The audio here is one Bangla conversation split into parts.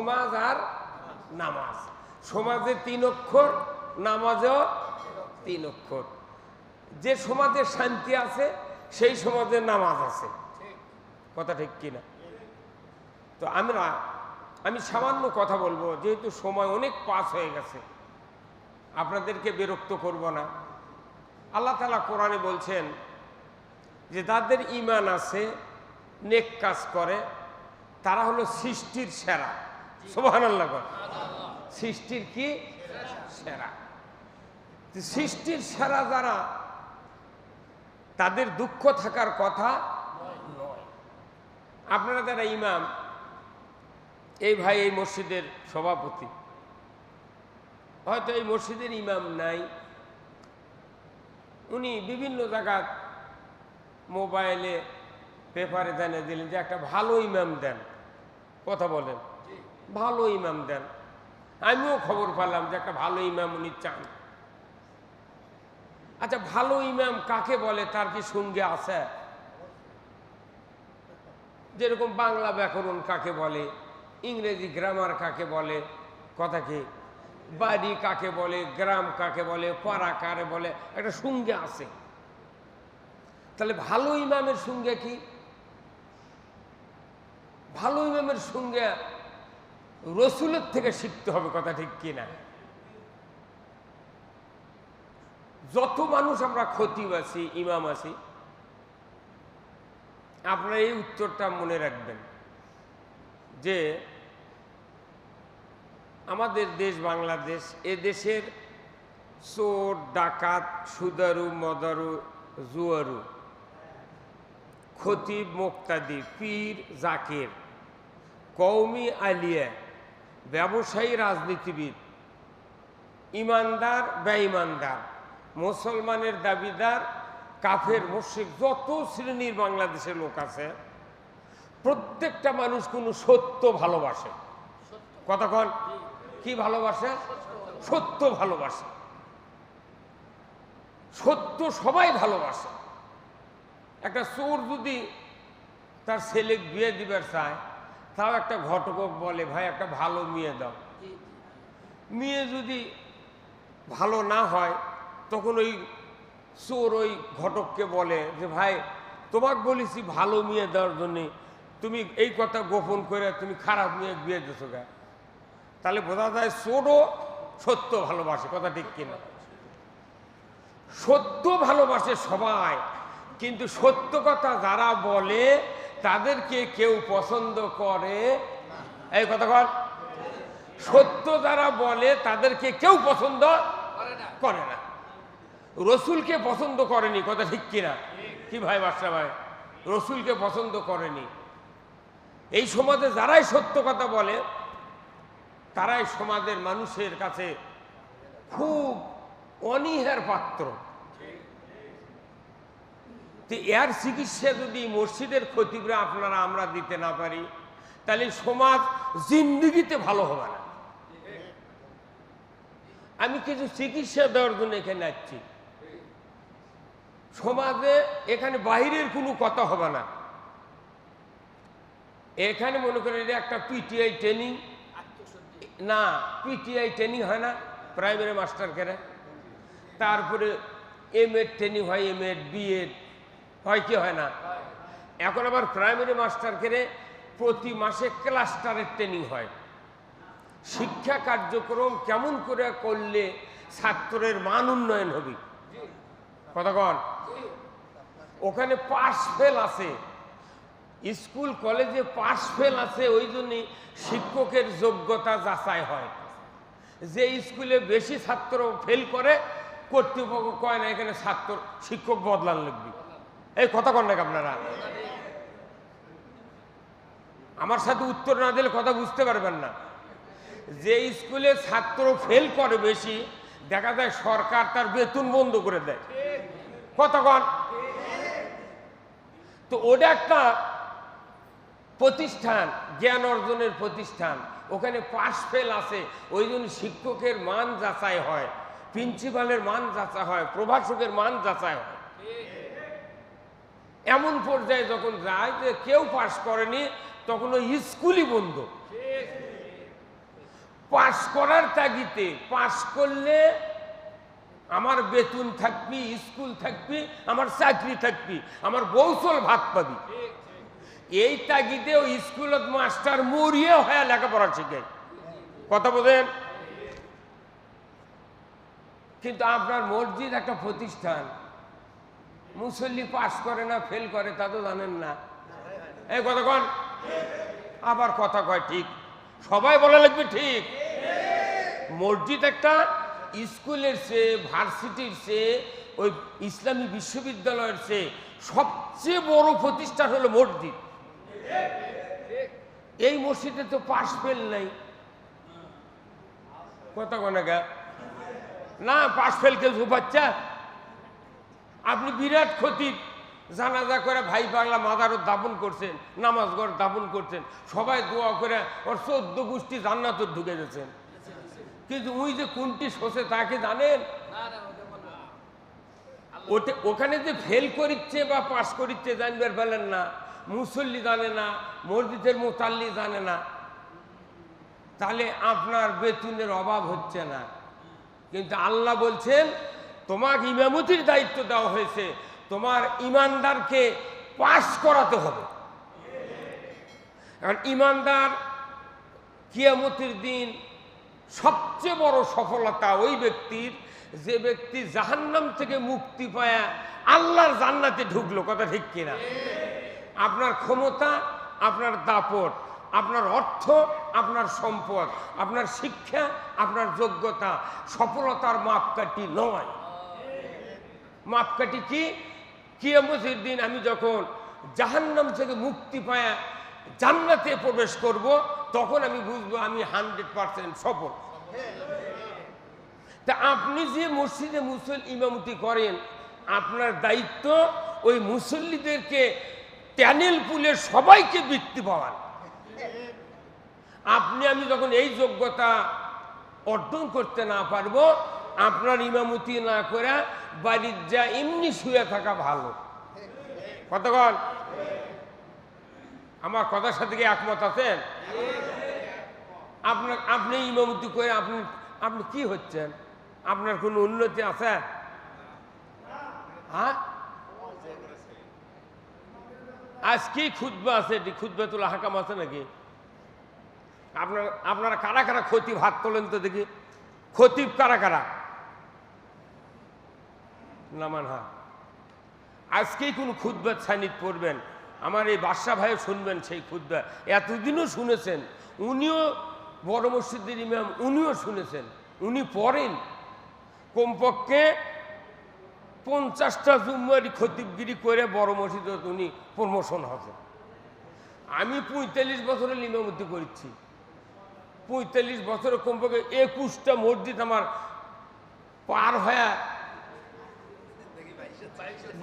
সমাজ আর নামাজ। সমাজে 3 অক্ষর, নামাজেও 3 অক্ষর। যে সমাজে শান্তি আছে সেই সমাজে নামাজ আছে, কথা ঠিক কিনা? তো আমি সামান্য কথা বলবো, যেহেতু সময় অনেক পাস হয়ে গেছে, আপনাদেরকে বিরক্ত করব না। আল্লাহ তাআলা কোরআনে বলছেন যে যাদের ঈমান আছে, নেক কাজ করে, তারা হলো সৃষ্টির সেরা। সুবহানাল্লাহ। সৃষ্টির কি সেরা? সৃষ্টির সেরা যারা, তাদের দুঃখ থাকার কথা নয়। আপনারা যারা ইমাম, এই ভাই এই মসজিদের সভাপতি, হয়তো এই মসজিদের ইমাম নাই, উনি বিভিন্ন জায়গায় মোবাইলে পেপারে জানিয়ে দিলেন যে একটা ভালো ইমাম দেন, কথা বলেন, ভালো ইমাম দেন। আমিও খবর পেলাম যে একটা ভালো ইমাম উনি চান। আচ্ছা, ভালো ইমাম কাকে বলে তার কি সঙ্গে আছে? যেরকম বাংলা ব্যাকরণ কাকে বলে, ইংরেজি গ্রামার কাকে বলে, কথা কি, বাড়ি কাকে বলে, গ্রাম কাকে বলে, পাড়া কারে বলে, একটা সঙ্গে আছে। তাহলে ভালো ইমামের সঙ্গে কি? ভালো ইমামের সঙ্গে রসুলের থেকে শিখতে হবে, কথা ঠিক কিনা? যত মানুষ আমরা খতিব আছি, ইমাম আছি, আপনারা এই উত্তরটা মনে রাখবেন যে আমাদের দেশ বাংলাদেশ, এ দেশের চোর, ডাকাত, সুদারু, মদারু, জুয়ারু, খতিব, মুক্তাদি, পীর, জাকির, কওমি আলিয়া, ব্যবসায়ী, রাজনীতিবিদ, ইমানদার, বেঈমানদার, মুসলমানের দাবিদার, কাফের, মুশরিক, যত শ্রেণীর বাংলাদেশের লোক আছে, প্রত্যেকটা মানুষ কোনো সত্য ভালোবাসে। কতক্ষণ কি ভালোবাসে? সত্য ভালোবাসে। সত্য সবাই ভালোবাসে। একটা চোর যদি তার ছেলে বিয়ে দিবার চায়, তাও একটা ঘটক বলে, ভাই একটা ভালো মেয়ে দাও। মেয়ে যদি ভালো না হয়, তখন ওই চোর ওই ঘটককে বলে যে ভাই তোমাকে বলেছি ভালো মেয়ে দেওয়ার জন্যে, তুমি এই কথা গোপন করে তুমি খারাপ মেয়ে বিয়ে দিছো গা। তাহলে বোঝা যায় চোরও সত্য ভালোবাসে, কথা ঠিক কিনা? সত্য ভালোবাসে সবাই, কিন্তু সত্য কথা যারা বলে তাদেরকে কেউ পছন্দ করে। এই কথা বল, সত্য যারা বলে তাদেরকে কেউ পছন্দ করে না। রসুলকে পছন্দ করেনি, কথা ঠিক কিনা? কি ভাই বাদশা ভাই, রসুলকে পছন্দ করেনি। এই সমাজে যারাই সত্য কথা বলে তারাই সমাজের মানুষের কাছে খুব অনীহার পাত্র। এর চিকিৎসা যদি মসজিদের খতিবরা আপনারা আমরা দিতে না পারি, তাহলে সমাজ জিন্দিগিতে ভালো হবে না। আমি কিছু চিকিৎসা দেওয়ার জন্য এখানে আসছি। সমাজে এখানে বাহিরের কোনো কথা হবে না। এখানে মনে করেন একটা পিটিআই ট্রেনিং, না পিটিআই ট্রেনিং হয় না প্রাইমারি মাস্টার করে, তারপরে এমএড ট্রেনিং হয়, এমএড বিএড হয় কি হয় না? এখন আবার প্রাইমারি মাস্টার করে প্রতি মাসে ক্লাস্টারের ট্রেনিং হয়। শিক্ষা কার্যক্রম কেমন করে করলে ছাত্রের মান উন্নয়ন হবে, কতক্ষণ? ওখানে পাস ফেল আছে, স্কুল কলেজে পাস ফেল আছে, ওই জন্যে শিক্ষকের যোগ্যতা যাচাই হয়। যে স্কুলে বেশি ছাত্র ফেল করে, কর্তৃপক্ষ কয় না এখানে ছাত্র শিক্ষক বদলান লাগবে। এই কথা কন না আপনারা? আমার সাথে উত্তর না দিলে কথা বুঝতে পারবেন না। যে স্কুলে ছাত্র ফেল করে বেশি, দেখা যায় সরকার তার বেতন বন্ধ করে দেয়, কতক্ষণ? তো ওটা একটা প্রতিষ্ঠান, জ্ঞান অর্জনের প্রতিষ্ঠান, ওখানে পাস ফেল আছে, ওই জন্য শিক্ষকের মান যাচাই হয়, প্রিন্সিপালের মান যাচাই হয়, প্রভাষকের মান যাচাই হয়। এমন পর্যায়ে যখন যায় যে কেউ পাস করেনি, তখন ওই স্কুলই বন্ধ। পাশ করার তাগিদে, পাশ করলে আমার বেতন থাকবি, স্কুল থাকবি, আমার চাকরি থাকবি, আমার বৌসল ভাত পাবি, এই তাগিদে ওই স্কুলত মাস্টার মরিয়ে হয়ে লেখাপড়া শিখায়। কথা বলেন। কিন্তু আপনার মসজিদ একটা প্রতিষ্ঠান, মুসল্লি পাস করে না ফেল করে তা তো জানেন না। এই কথা কন, আবার কথা কয় ঠিক, সবাই বলা লাগবে ঠিক। মসজিদ একটা স্কুলের চেয়ে, ভার্সিটির চেয়ে, ওই ইসলামী বিশ্ববিদ্যালয়ের চেয়ে সবচেয়ে বড় প্রতিষ্ঠান হলো মসজিদ। এই মসজিদে তো পাস ফেল নাই। কথা কনে গা না, পাস ফেল কেউ বাচ্চা। আপনি বিরাট খতিব, জানাজা করে ভাই পাগলা মাদারও দাপন করছেন, নামাজ ঘর দাপন করছেন, সবাই দোয়া করে ওর 14 গোষ্ঠী জান্নাতে ঢুকে গেছেন, কিন্তু ওই যে কোনটি শোষে তাকে জানেন? ওখানে যে ফেল করিচ্ছে বা পাস করিচ্ছে জানবার পেলেন না, মুসল্লি জানে না, মসজিদের মোতাল্লি জানে না, তাহলে আপনার বেতনের অভাব হচ্ছে না। কিন্তু আল্লাহ বলছেন তোমাকে ইমামতির দায়িত্ব দেওয়া হয়েছে, তোমার ইমানদারকে পাস করাতে হবে। কারণ ইমানদার কিয়ামতের দিন সবচেয়ে বড় সফলতা ওই ব্যক্তির, যে ব্যক্তি জাহান্নাম থেকে মুক্তি পায়া আল্লাহর জান্নাতে ঢুকলো। কথা ঠিক কিনা? আপনার ক্ষমতা, আপনার দাপট, আপনার অর্থ, আপনার সম্পদ, আপনার শিক্ষা, আপনার যোগ্যতা সফলতার মাপকাঠি নয়। মাপকাঠি কি? কিয়ামতের দিন আমি যখন জাহান্নাম থেকে মুক্তি পায়া জান্নাতে প্রবেশ করব, তখন আমি বুঝবো আমি 100% সফল। তা আপনি যে মসজিদে ইমামতি করেন, আপনার দায়িত্ব ওই মুসল্লিদেরকে ট্যানেল পুলে সবাইকে বৃত্তি পাওয়ান। আপনি আমি যখন এই যোগ্যতা অর্জন করতে না পারবো, আপনার ইমামতি না করে বাড়ির যা এমনি শুয়ে থাকা ভালো। কতক্ষণ আমার কথার সাথে কি একমত আছেন? আপনি ইমামতি করে আপনি কি হচ্ছেন? আপনার কোনো উন্নতি আছে? হ্যাঁ, আজকেই খুতবা আছে, খুতবাতুল হাকাম আছে নাকি? আপনারা কারা কারা খতিব হাত তোলেন তো দেখি। খতিব কারা কারা? নামান হাত। আজকেই কোন খুতবা ছানিত পড়বেন, আমার এই বাদশা ভাইও শুনবেন সেই খুতবা। এতদিনও শুনেছেন, উনিও বড় মসজিদের ইমাম, উনিও শুনেছেন, উনি পড়েন। কমপক্ষে 50টা জুম্মারি খতিবগিরি করে বড় মসজিদে উনি প্রমোশন হচ্ছেন। আমি 45 বছরের ইমামতি করেছি। 45 বছরের কমপক্ষে 21টা মসজিদ আমার পার হয়ে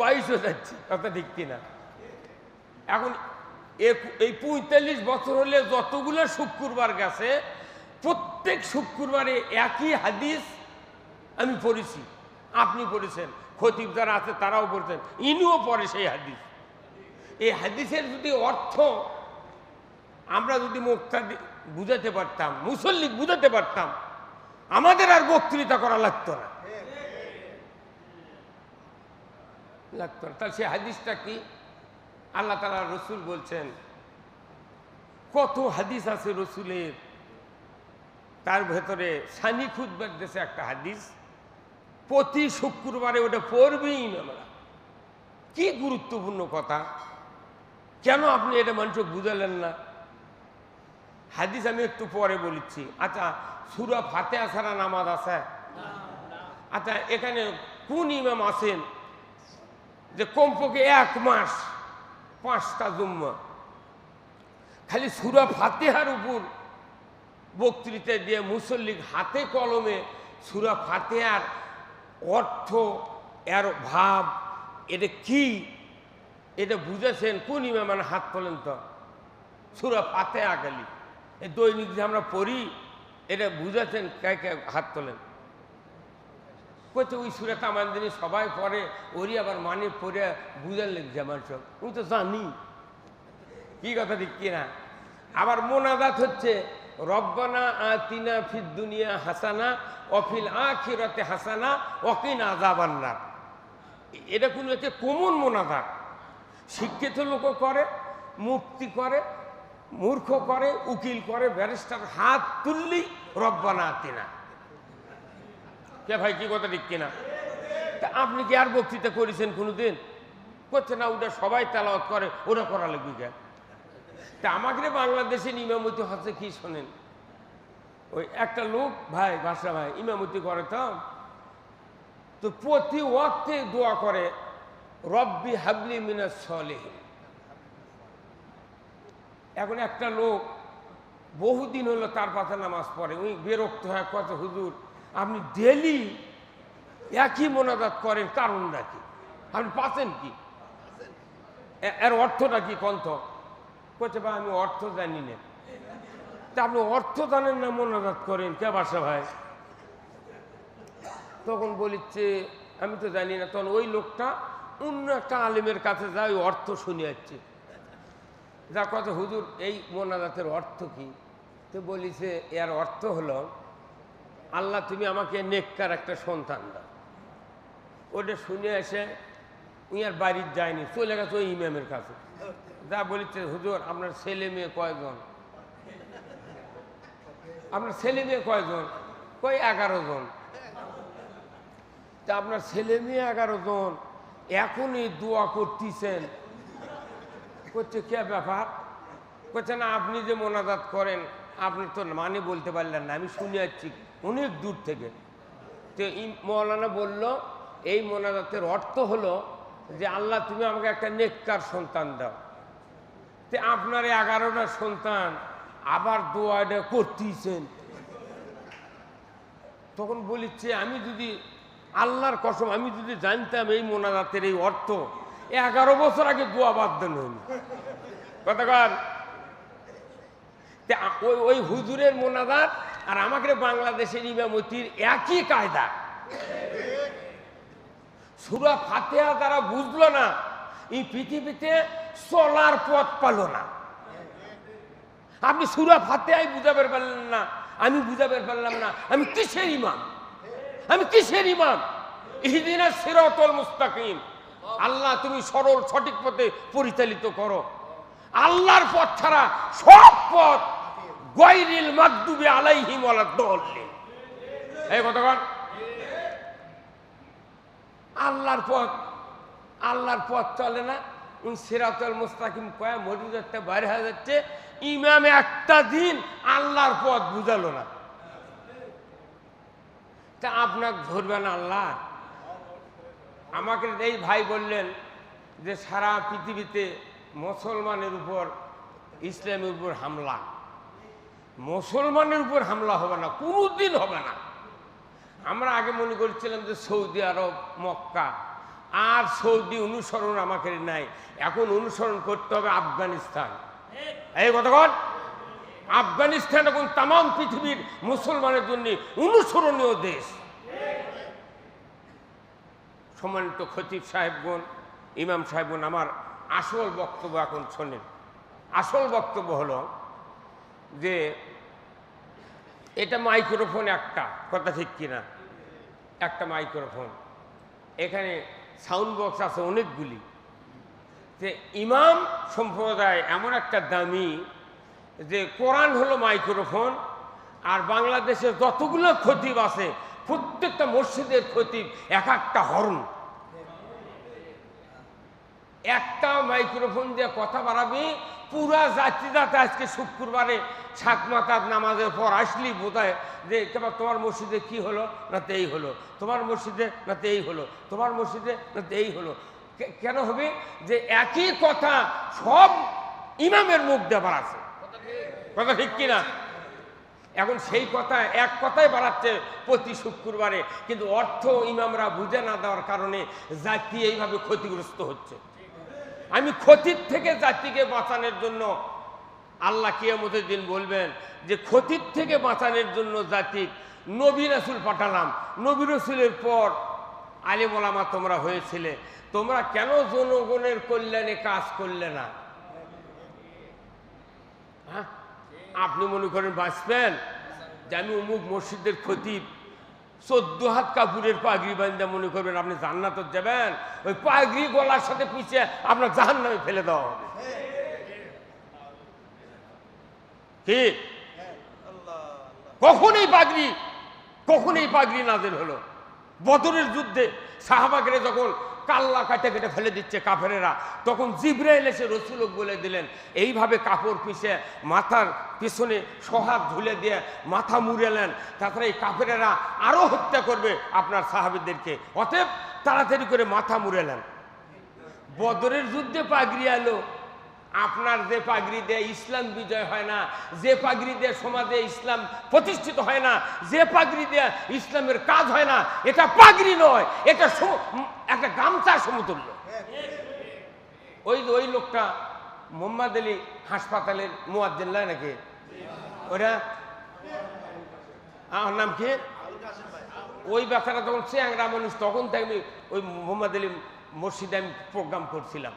22 যাচ্ছি। কথা ঠিক কিনা? এখন এই 45 বছর হলে যতগুলো শুক্রবার গেছে, প্রত্যেক শুক্রবারে একই হাদিস আমি পড়েছি, আপনি পড়েছেন, খতিব যারা আছে তারাও পড়ছেন, ইনিও পড়ে সেই হাদিস। এই হাদিসের যদি অর্থ আমরা যদি মুক্তাদি বুঝাতে পারতাম, মুসল্লি বুঝাতে পারতাম, আমাদের আর বক্তৃতা করা লাগতো না। তাহলে সেই হাদিসটা কি? আল্লাহ তাআলা রসুল বলছেন, কত হাদিস আছে রসুলের, তার ভেতরে সানি খুতবার দেশে একটা হাদিস, প্রতি শুক্রবারে ওটা পড়বেই না। কি গুরুত্বপূর্ণ কথা, কেন আপনি এটা মানুষকে বুঝালেন না? হাদিস আমি একটু পরে বলেছি। আচ্ছা, সূরা ফাতিহা ছাড়া নামাজ আছে? আচ্ছা, এখানে কোন ইমাম আছেন যে কমপক্ষে 1 মাস 5টা জুম্মা খালি সূরা ফাতিহার উপর বক্তৃতা দিয়ে মুসল্লি হাতে কলমে সূরা ফাতিহার অর্থ, এর ভাব, এটা কি, এটা বুঝেছেন কোন ইমাম? মানে হাত তোলেন তো। সূরা ফাতিহা খালি এই দৈনিক যে আমরা পড়ি, এটা বুঝেছেন কে কে? হাত তোলেন। কইতে ওই সূরাটা আমাদের দিনে সবাই পড়ে, ওরই আবার মানে পড়ে বুঝার লেগেছে আমার সব। আমি তো জানি, কি কথা ঠিক কিনা? আবার মোনাজাত হচ্ছে, রব্বানা আতিনা ফিদ দুনিয়া হাসানা ওয়া ফিল আখিরাতি হাসানা ওয়া কিনা আযাবান্নার। এটা কোনো একটা কমন মোনাজাত। শিক্ষিত লোকও করে, মুফতি করে, মূর্খ করে, উকিল করে, ব্যারিস্টার হাত তুললি রব্বানা আতিনা। কে ভাই কি কথা ঠিক কিনা? তা আপনি কি আর বক্তৃতা করেছেন কোনোদিন? করছে না, ওটা সবাই তেলাওয়াত করে, ওরা করা লাগবে কেন? তা আমাকে বাংলাদেশের ইমামতি হচ্ছে কি শোনেন, ওই একটা লোক ভাই বাসা ভাই ইমামতি করে, তো প্রতি ওয়াক্তে দোয়া করে রব্বি হাবলি মিনাস সলিহিন। এখন একটা লোক বহুদিন হলো তার পাশে নামাজ পড়ে, ওই বিরক্ত হয়, কত হুজুর আপনি ডেলি একই মোনাজাত করেন, কারণটা কি? আপনি পাচ্ছেন কি? এর অর্থটা কি কণ্ঠ? করছে ভাই আমি অর্থ জানি না। তা আপনি অর্থ জানেন না, মোনাজাত করেন কে বাসা ভাই? তখন বলিচ্ছে আমি তো জানি না। তখন ওই লোকটা অন্য একটা আলেমের কাছে যায়, ওই অর্থ শুনে যাচ্ছে, যা কথা হুজুর এই মোনাজাতের অর্থ কি? তো বলিছে এর অর্থ হলো আল্লাহ তুমি আমাকে নেককার একটা সন্তান দাও। ওটা শুনে এসে উনি আর বাড়ির যায়নি, চলে গেছে ওই ইমামের কাছে। যা বলিছে হুজুর আপনার ছেলে মেয়ে কয়জন? আপনার ছেলে মেয়ে কয়জন? কই 11 জন। তা আপনার ছেলে মেয়ে 11 জন, এখনই দোয়া করতেছেন? করছে কে ব্যাপার? করছে না আপনি যে মোনাজাত করেন আপনি তো মানে বলতে পারলেন না, আমি শুনে যাচ্ছি অনেক দূর থেকে। তো মৌলানা বলল এই মোনাজাতের অর্থ হলো যে আল্লাহ তুমি আমাকে একটা নেককার সন্তান দাও। তে আপনার 11টা সন্তান আবার দোয়াটা করতেছেন। তখন বলিচ্ছে আমি যদি আল্লাহর কসম আমি যদি জানতাম এই মোনাজাতের এই অর্থ 11 বছর আগে দোয়া বাদ দেন হয়নি। কতক্ষণ ওই হুজুরের মোনাজাত আর আমাকে বাংলাদেশের ইমামতির একই কায়দা। সূরা ফাতিহা তারা বুঝলো না, এই পৃথিবীতে চলার পথ পালো না। আপনি সূরা ফাতিহাই বুঝাতে পারলেন না, আমি বুঝাতে পারলাম না, আমি কিসের ইমাম? আমি কিসের ইমাম? ইহদিনাস সিরাতাল মুস্তাকিম, আল্লাহ তুমি সরল সঠিক পথে পরিচালিত করো। আল্লাহর পথ ছাড়া সব পথ গায়রিল মাগদুবি আলাইহিম ওয়ালাদ-দাল্লিন। এই কতক্ষণ আল্লাহর পথ চলে না, সিরাতাল মুস্তাকিম কয়া মরিদাতে বাইরে হয়ে যাচ্ছে। ইমাম একটা দিন আল্লাহর পথ বুঝালো না, তা আপনাকে ধরবেন আল্লাহ? আমাকে এই ভাই বললেন যে সারা পৃথিবীতে মুসলমানের উপর ইসলামের উপর হামলা, মুসলমানের উপর হামলা হবে না, কোনোদিন হবে না। আমরা আগে মনে করছিলাম যে সৌদি আরব মক্কা আর সৌদি অনুসরণ আমাকে নাই, এখন অনুসরণ করতে হবে আফগানিস্তান। এই কতক্ষণ আফগানিস্তান এখন তাম পৃথিবীর মুসলমানের জন্য অনুসরণীয় দেশ। সম্মানিত খতিব সাহেবগণ, ইমাম সাহেবগণ, আমার আসল বক্তব্য এখন শোনেন। আসল বক্তব্য হলো যে এটা মাইক্রোফোন একটা, কথা ঠিক কিনা? একটা মাইক্রোফোন, এখানে সাউন্ড বক্স আছে অনেকগুলি। যে ইমাম সম্প্রদায় এমন একটা দামি যে কোরআন হলো মাইক্রোফোন, আর বাংলাদেশের যতগুলো খতিব আছে প্রত্যেকটা মসজিদের খতিব এক একটা হর্ন। একটা মাইক্রোফোন দিয়ে কথা বাড়াবি, পুরা জাতিদাতে আজকে শুক্রবারে সাতমাতার নামাজের পর আসলি বোধহয় যে কেবল তোমার মসজিদে কি হলো না তো এই হলো, তোমার মসজিদে না তো এই হলো, তোমার মসজিদে না তো এই হলো। কেন হবে? যে একই কথা সব ইমামের মুখ দিয়ে বাড়াচ্ছে, কথা ঠিক কিনা? এখন সেই কথা এক কথাই বাড়াচ্ছে প্রতি শুক্রবারে, কিন্তু অর্থ ইমামরা বুঝে না দেওয়ার কারণে জাতি এইভাবে ক্ষতিগ্রস্ত হচ্ছে। আমি ক্ষতির থেকে জাতিকে বাঁচানোর জন্য আল্লাহ কিয়ামতের দিন বলবেন যে ক্ষতির থেকে বাঁচানোর জন্য জাতি নবী রাসূল পাঠালাম। নবী রাসূলের পর আলেম ওলামা তোমরা হয়েছিলে, তোমরা কেন জনগণের কল্যাণে কাজ করলে না? হ্যাঁ, আপনি মনে করেন বাঁচবেন যে আমি অমুক মসজিদের খতিব 14 হাত কাপড়ের পাগড়ি বান্ধা মনে করবেন আপনি জান্নাতে যাবেন? ওই পাগড়ি গলার সাথে পিছিয়ে আপনার জাহান্নামে ফেলে দেওয়া হবে। কি কখনই পাগড়ি নাযিল হলো? বদরের যুদ্ধে সাহাবাগেরা যখন কাল্লা কাটে কেটে ফেলে দিচ্ছে কাফেরেরা, তখন জিবরাইল এসে রাসূলকে বলে দিলেন এইভাবে কাপড় পিছে মাথার পিছনে সহাত ঝুলে দিয়ে মাথা মুড়েলেন, তাছাড়া এই কাফেরেরা আরো হত্যা করবে আপনার সাহাবীদেরকে, অতএব তাড়াতাড়ি করে মাথা মুড়েলেন। বদরের যুদ্ধে পাগড়ি এলো। আপনার যে পাগড়ি দিয়ে ইসলাম বিজয় হয় না, যে পাগড়ি দিয়ে সমাজে ইসলাম প্রতিষ্ঠিত হয় না, যে পাগড়ি দিয়ে ইসলামের কাজ হয় না, এটা পাগড়ি নয়, এটা একটা গামছার সমতুল্য। ওই লোকটা মোহাম্মদ আলী হাসপাতালের মুয়াজ্জিন নাকি? ওরা আমার নাম কি? ওই বেচারা যখন চ্যাংরা মানুষ, তখন থেকে আমি ওই মোহাম্মদ আলী মসজিদে আমি প্রোগ্রাম করছিলাম।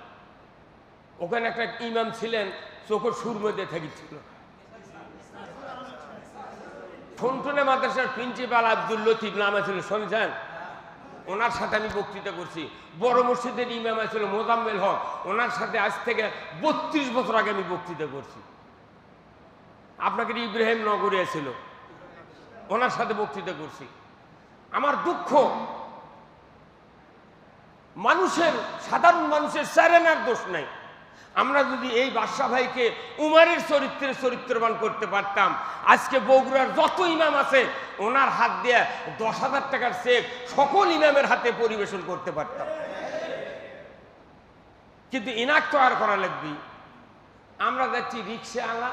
ওখানে একটা ইমাম ছিলেন, চোখের সুরমা দিয়ে থাকিছিল। ঠনঠনে মাদ্রাসার প্রিন্সিপাল আব্দুল লতিফ নাম ছিল, শুনছেন? ওনার সাথে আমি বক্তৃতা করছি। বড় মসজিদের ইমাম ছিল মোজাম্মেল হক, ওনার সাথে আজ থেকে 32 বছর আগে আমি বক্তৃতা করছি। আপনাকে ইব্রাহিম নগরে ছিল, ওনার সাথে বক্তৃতা করছি। আমার দুঃখ, সাধারণ মানুষের সেরেনার দোষ নাই। আমরা যদি এই বাদশা ভাইকে উমারের চরিত্রবান করতে পারতাম, আজকে বগুড়ার যত ইমাম আছে ওনার হাত দিয়ে 10,000 টাকার চেক সকল ইমামের হাতে পরিবেশন করতে পারতাম। কিন্তু ইনাক তো আর করা লাগবে। আমরা যাচ্ছি রিক্সা আলা,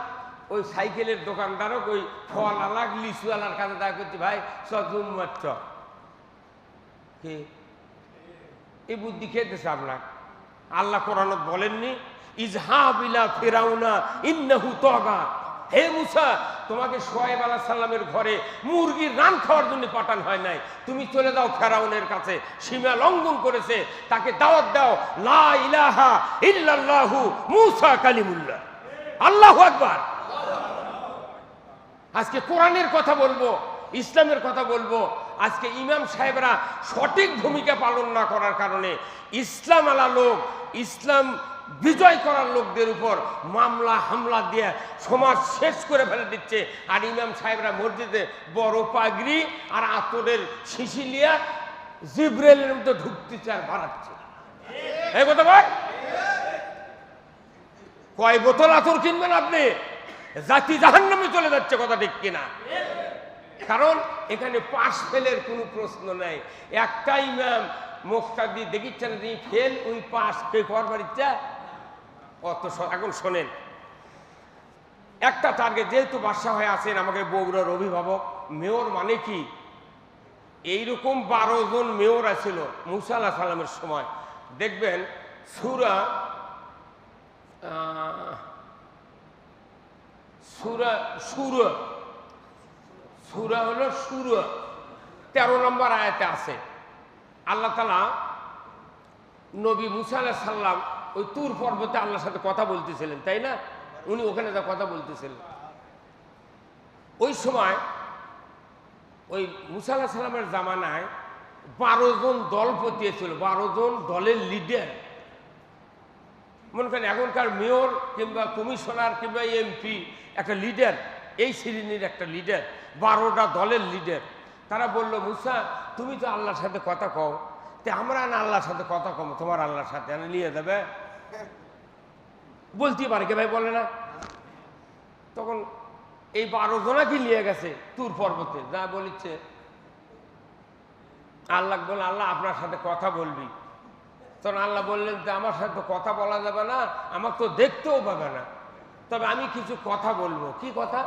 ওই সাইকেলের দোকানদারক, ওই ফল আলা লিচু আলার কাছে দেখা করছি, ভাই চুম্মার চ কে এই বুদ্ধি খেতেছে আপনার? আল্লাহ কোরআনত বলেননি ইজহাবিলা ফিরাউনা ইন্নাহু তাগা? হে মুসা, তোমাকে শুআয়ব আলাইহিস সালামের ঘরে মুরগির রান খাওয়ার জন্য পাঠানো হয় নাই, তুমি চলে যাও ফেরাউনের কাছে, সীমা লঙ্ঘন করেছে, তাকে দাওয়াত দাও লা ইলাহা ইল্লাল্লাহু মুসা কালিমুল্লাহ। আল্লাহু আকবার। আজকে কোরআনের কথা বলবো, ইসলামের কথা বলবো। আজকে ইমাম সাহেবরা সঠিক ভূমিকা পালন না করার কারণে ইসলাম আলা লোক, ইসলাম বিজয় করার লোকদের উপর মামলা হামলা দিয়ে সমাজ শেষ করে ফেলে দিচ্ছে। আর ইমাম সাহেবরা মসজিদে বড় পাগড়ি আর আতরের শিশি লিয়া জিব্রাইলের মতো ঢুকতেছে আর বাড়াচ্ছে। এই কথা ভাই, কয় বোতল আতর কিনবেন আপনি? জাতি জাহান্নামে চলে যাচ্ছে, কথা ঠিক কিনা? কারণ এখানে পাশ ফেলের কোনো প্রশ্ন নাই। একটা ইমাম মুক্তাদি দেখিচ্ছেন যে ফেল, ওই পাশ কে করবার ইচ্ছা অত। এখন শোনেন, একটা টার্গেট, যেহেতু বাদশা হয়ে আছেন আমাকে বগুড়ার অভিভাবক, মেয়র মানে কি এইরকম 12 জন মেয়র আছিল মুসা আলাইহিস সালামের সময়। দেখবেন সূরা হলো সূরা 13 নম্বর আয়াতে আছে। আল্লাহ তাআলা নবী মুসা আলাইহিস সালাম ওই তুর পর্বতে আল্লাহর সাথে কথা বলতেছিলেন, তাই না? উনি ওখানে যা কথা বলতেছিলেন, ওই সময় ওই মুসা আলাইহিস সালামের জামানায় 12 জন দলপতি ছিল, 12 জন দলের লিডার। মনে করেন এখনকার মেয়র কিংবা কমিশনার কিংবা এমপি একটা লিডার, এই শ্রেণীর একটা লিডার, 12টা দলের লিডার। তারা বলল, মুসা তুমি তো আল্লাহর সাথে কথা কও, তে আমরা না আল্লাহর সাথে কথা কম, তোমার আল্লাহর সাথে নিয়ে যাবে? বলতে পারে কে ভাই, বলে না? তখন এই 12 জনাকে নিয়ে গেছে তুর পর্বতে, যা বলিচ্ছে আল্লাহ বলে, আল্লাহ আপনার সাথে কথা বলবি। তখন আল্লাহ বললেন যে আমার সাথে কথা বলা যাবে না, আমার তো দেখতেও পাবে না, তবে আমি কিছু কথা বলবো। কি কথা?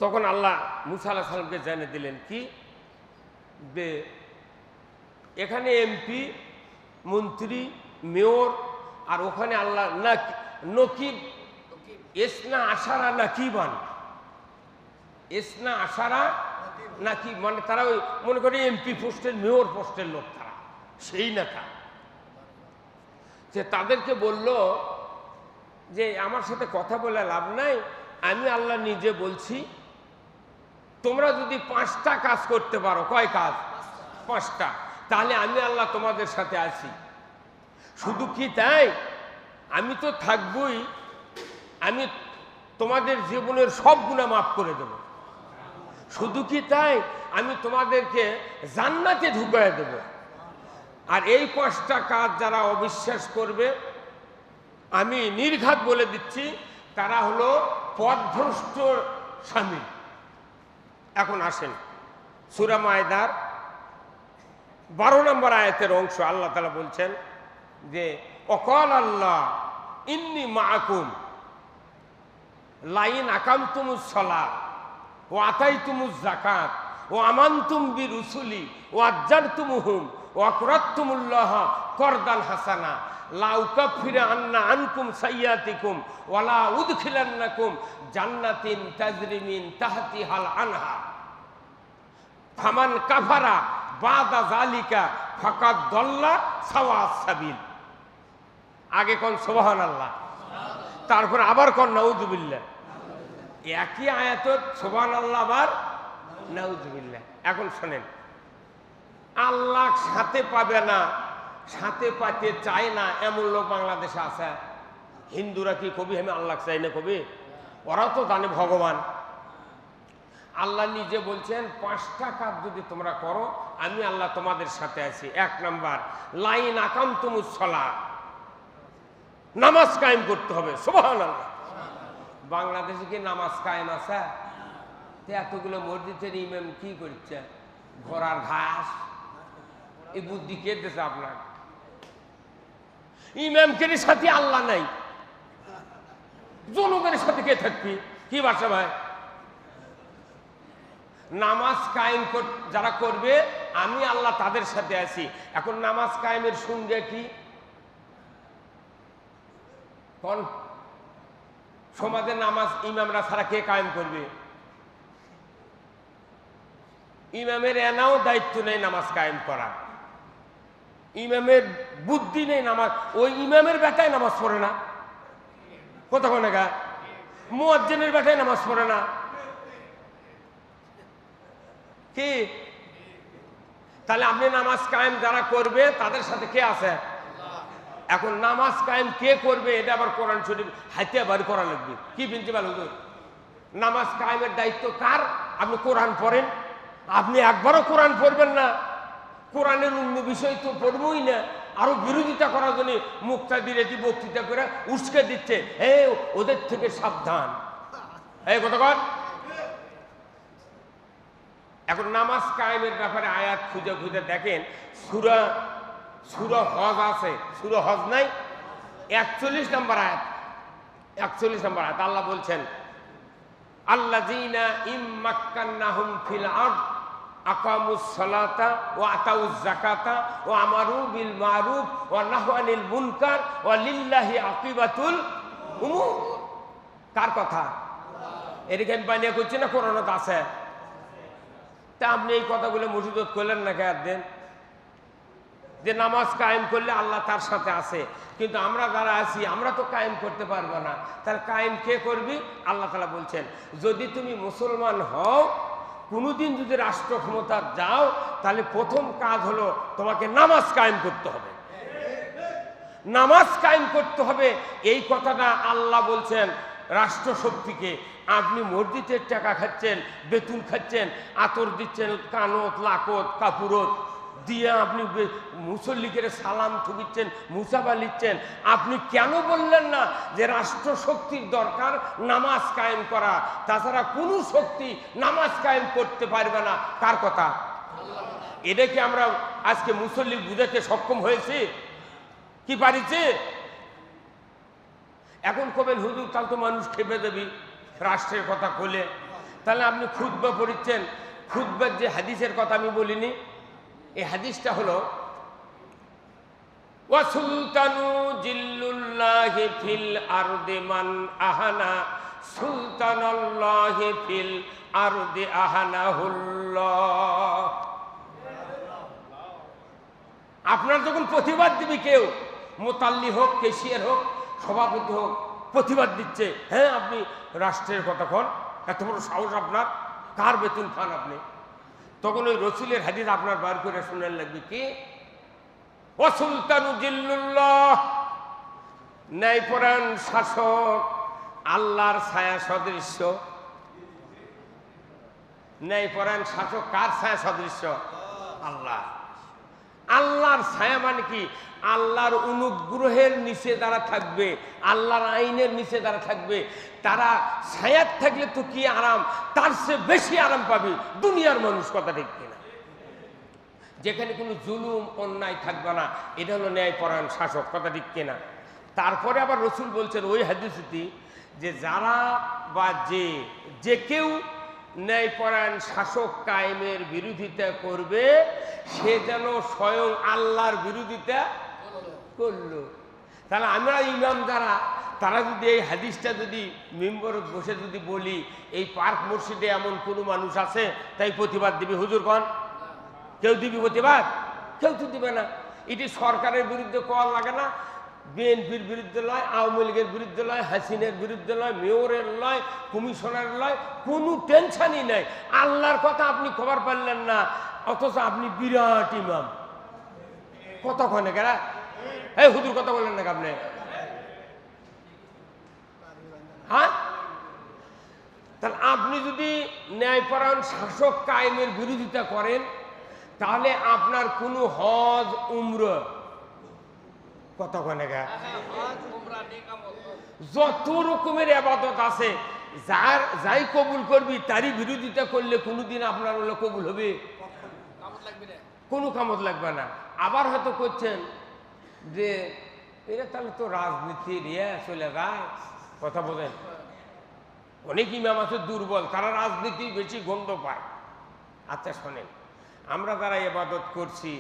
তখন আল্লাহ মুসা আলাইহিস সালামকে জানিয়ে দিলেন কি, যে এখানে এমপি, মন্ত্রী, মেয়র, আর ওখানে আল্লাহ নকিব, ইসনা আশারা নাকিবান, ইসনা আশারা নাকি, মানে তারা ওই মনে করে এমপি পোস্টের, মেয়র পোস্টের লোক, তারা সেই নেতা। যে তাদেরকে বলল যে আমার সাথে কথা বলে লাভ নাই, আমি আল্লাহ নিজে বলছি, তোমরা যদি 5টা কাজ করতে পারো, কয় কাজ? 5টা, তাহলে আমি আল্লাহ তোমাদের সাথে আছি। শুধু কি তাই? আমি তো থাকবই, আমি তোমাদের জীবনের সব গুনাহ মাফ করে দেব। শুধু কি তাই? আমি তোমাদেরকে জান্নাতে ঢুকিয়ে দেব। আর এই 5টা কাজ যারা অবিশ্বাস করবে, আমি নির্ঘাত বলে দিচ্ছি, তারা হলো পথভ্রষ্ট স্বামী। এখন আসেন সূরা মায়দার 12 নম্বর আয়াতের অংশ। আল্লাহ তাআলা বলছেন যে অকাল আল্লাহ ইন্নী মাআকুম লাইন আকামতুমুস সালাত ওয়া আতাইতুমুজ যাকাত ওয়া আমানতুম বিরুসুলি ওয়া আজ্জারতুমুহুম ওয়া আকরাতুমুল্লাহ করদান হাসানা লা উকাফিরা আন্না আনকুম সাইয়াতিকুম ওয়া লা উদখিলান্নাকুম জান্নাতিন তাজরি মিন তাহতিহাল আনহার ফামান কাফারা বাদা যালিকা ফাকাদ দাল্লা সাওয়াস সাবিল। আগে কোন সুবহানাল্লাহ, তারপর আবার কোন নাউযুবিল্লাহ। একই আয়াতত সুবহানাল্লাহ আবার নাউযুবিল্লাহ। এখন শুনেন, আল্লাহ সাথে পাবে না, সাথে পাতে চায় না এমন লোক বাংলাদেশে আছে। হিন্দুরা কি কবি আমি আল্লাহ চাই না কবি? ওরাও তো জানে ভগবান। আল্লাহ নিজে বলছেন 5টা কাজ যদি তোমরা করো আমি আল্লাহ তোমাদের সাথে আছি। 1 নাম্বার লাইন আকামতুমুস সালাত, নামাজ কায়েম করতে হবে। সুবহানাল্লাহ। বাংলাদেশে কি নামাজ কায়েম আছে? এতগুলো মসজিদের ইমাম কি করছে? ঘোড়ার ঘাস। এই বুদ্ধি কে দিয়েছে আপনার? ইমামকে সাথে আল্লাহ নাই, জনগণের সাথে কে থাকবি? কি বাসা ভাই? নামাজ কায়েম যারা করবে আমি আল্লাহ তাদের সাথে আছি। এখন নামাজ কায়েমের সঙ্গে কি? কোন সমাজে নামাজ ইমামরা ছাড়া কে কায়েম করবে? ইমামের এনাও দায়িত্ব নেই নামাজ কায়েম করা, ইমামের বুদ্ধি নেই নামাজ। ওই ইমামের বেটায় নামাজ পড়ে না, কতক্ষণ গা মুয়াজ্জিনের বেটায় নামাজ পড়ে না। কি তাহলে আপনি নামাজ কায়েম যারা করবে তাদের সাথে কে আছে? এখন নামাজ কায়েম কে করবে এটা আবার কোরআন শরীফ হাতে বাড়ি করা লাগবে। কি প্রিন্সিপাল হুজুর? নামাজ কায়েমের দায়িত্ব কার? আপনি কোরআন পড়েন, আপনি একবারও কোরআন পড়বেন না, কোরআনের অন্য বিষয় তো পড়বই না, আরো বিরোধিতা করার জন্য মুক্তাদির এটি বক্তৃতা করে উস্কে দিচ্ছে, হে ওদের থেকে সাবধান। এই কতক্ষণ এখন নামাজ কায়েমের ব্যাপারে আয়াত খুঁজে খুঁজে দেখেন। সূরা হজ আছে, সূরা হজ নাই? 41 নম্বর আয়াত, 41 নম্বর আয়াত আল্লাহ বলছেন আল্লাযীনা ইম্মাক্কান্নাহুম ফিল আরদ আকামুস সালাতা ওয়া আতাউজ যাকাতা ওয়া আমারু বিল মারুফ ওয়া নাহু আনিল মুনকার ওয়া লিল্লাহি আকিবাতুল উমুর। কার কথা? এদিকে আমি বানিয়ে করছি না, কোরআনত আছে। তা আপনি এই কথাগুলো মসজিদত করলেন না কে দেন যে নামাজ কায়েম করলে আল্লাহ তার সাথে আছে, কিন্তু আমরা যারা আছি আমরা তো কায়েম করতে পারবো না। তার কায়েম কে করবি? আল্লাহ তাআলা বলছেন যদি তুমি মুসলমান হও, কোনোদিন যদি রাষ্ট্র ক্ষমতা যাও, তাহলে প্রথম কাজ হলো তোমাকে নামাজ কায়েম করতে হবে। নামাজ কায়েম করতে হবে, এই কথাটা আল্লাহ বলছেন রাষ্ট্র শক্তিকে। আপনি মসজিদের টাকা খাচ্ছেন, বেতন খাচ্ছেন, আতর দিচ্ছেন, কানত লাকত কাপুরত দিয়ে আপনি মুসল্লিকে সালাম ঠুকিচ্ছেন, মুসাফা নিচ্ছেন। আপনি কেন বললেন না যে রাষ্ট্র শক্তির দরকার নামাজ কায়েম করা? তাছাড়া কোনো শক্তি নামাজ কায়েম করতে পারবে না। কার কথা? এটা কি আমরা আজকে মুসল্লি বুঝাতে সক্ষম হয়েছি? কি পারিছে? এখন কবেন হুজুর তাহলে তো মানুষ খেপে দেবি রাষ্ট্রের কথা বলে। তাহলে আপনি খুতবা পড়িচ্ছেন, খুতবার যে হাদিসের কথা আমি বলিনি, এই হাদিসটা হলো ওয়া সুলতানু জিল্লুল্লাহি ফিল আরদি মান আহানা সুলতানাল্লাহি ফিল আরদি আহানাহুল্লাহ। আপনার যখন প্রতিবাদ দিবি কেউ, মোতাল্লি হোক, কেশিয়ার হোক, সভাপতি হোক, প্রতিবাদ দিচ্ছে, হ্যাঁ আপনি রাষ্ট্রের কথা কন, এত বড় সাহস আপনার, কার বেতন খান আপনি? তখন ওই রসুলের হাদিস আপনার বার করে শুনেন লাগবে কি, ও সুলতানু জিল্লুল্লাহ, ন্যায়পরায়ণ শাসক আল্লাহর ছায়া সদৃশ্য। ন্যায়পরায়ণ শাসক কার ছায়া সদৃশ্য? আল্লাহ। আল্লাহর ছায়া মানে কি? আল্লাহর অনুগ্রহের নিচে যারা থাকবে, আল্লাহর আইনের নিচে যারা থাকবে, তারা ছায়াত থাকলে তো কি আরাম, তার চেয়ে বেশি আরাম পাবে দুনিয়ার মানুষ। কথা ঠিক কিনা? যেখানে কোনো জুলুম অন্যায় থাকবে না, এটা হলো ন্যায়পরায়ণ শাসক। কথা ঠিক কিনা? তারপরে আবার রসুল বলছেন ওই হাদিসটি যে যারা বা যে কেউ ন্যায়পরায়ণ শাসক কায়েমের বিরোধিতা করবে, সে যেন স্বয়ং আল্লাহর বিরোধিতা করলো। তাহলে আমরা ইমাম যারা, তারা যদি এই হাদিসটা যদি মেম্বরে বসে যদি বলি, এই পার্ক মসজিদে এমন কোনো মানুষ আছে তাই প্রতিবাদ দিবি? হুজুর কন, কেউ দিবি প্রতিবাদ? কেউ তো দিবে না। এটি সরকারের বিরুদ্ধে কল লাগে না, বিএনপির বিরুদ্ধে লয়, আওয়ামী লীগের বিরুদ্ধে লয়, হাসিনের বিরুদ্ধে লয়, মেয়রের লয়, কমিশনার লয়, কোনো টেনশনই নাই। আল্লাহর কথা আপনি খবর পারলেন না, অথচ আপনি বিরাট ইমাম। কতক্ষণে কেরা এই হুজুর কথা বললেন না আপনি? হ্যাঁ, তাহলে আপনি যদি ন্যায়পরায়ণ শাসক কায়েমের বিরোধিতা করেন, তাহলে আপনার কোনো হজ উমরা, কতক্ষণে যত রকমের আবাদত আছে, যাই কবুল করবি তারই বিরোধিতা করলে কোনোদিন আপনার হলে কবুল হবে? কোনো কামত লাগবে না। আবার হয়তো করছেন যে এরা তাহলে তো রাজনীতির চলে যায়। কথা বলেন, অনেক ইমাম আছে দুর্বল, তারা রাজনীতি বেশি গন্ধ পায়। আচ্ছা শোনেন, আমরা যারা ইবাদত করছি,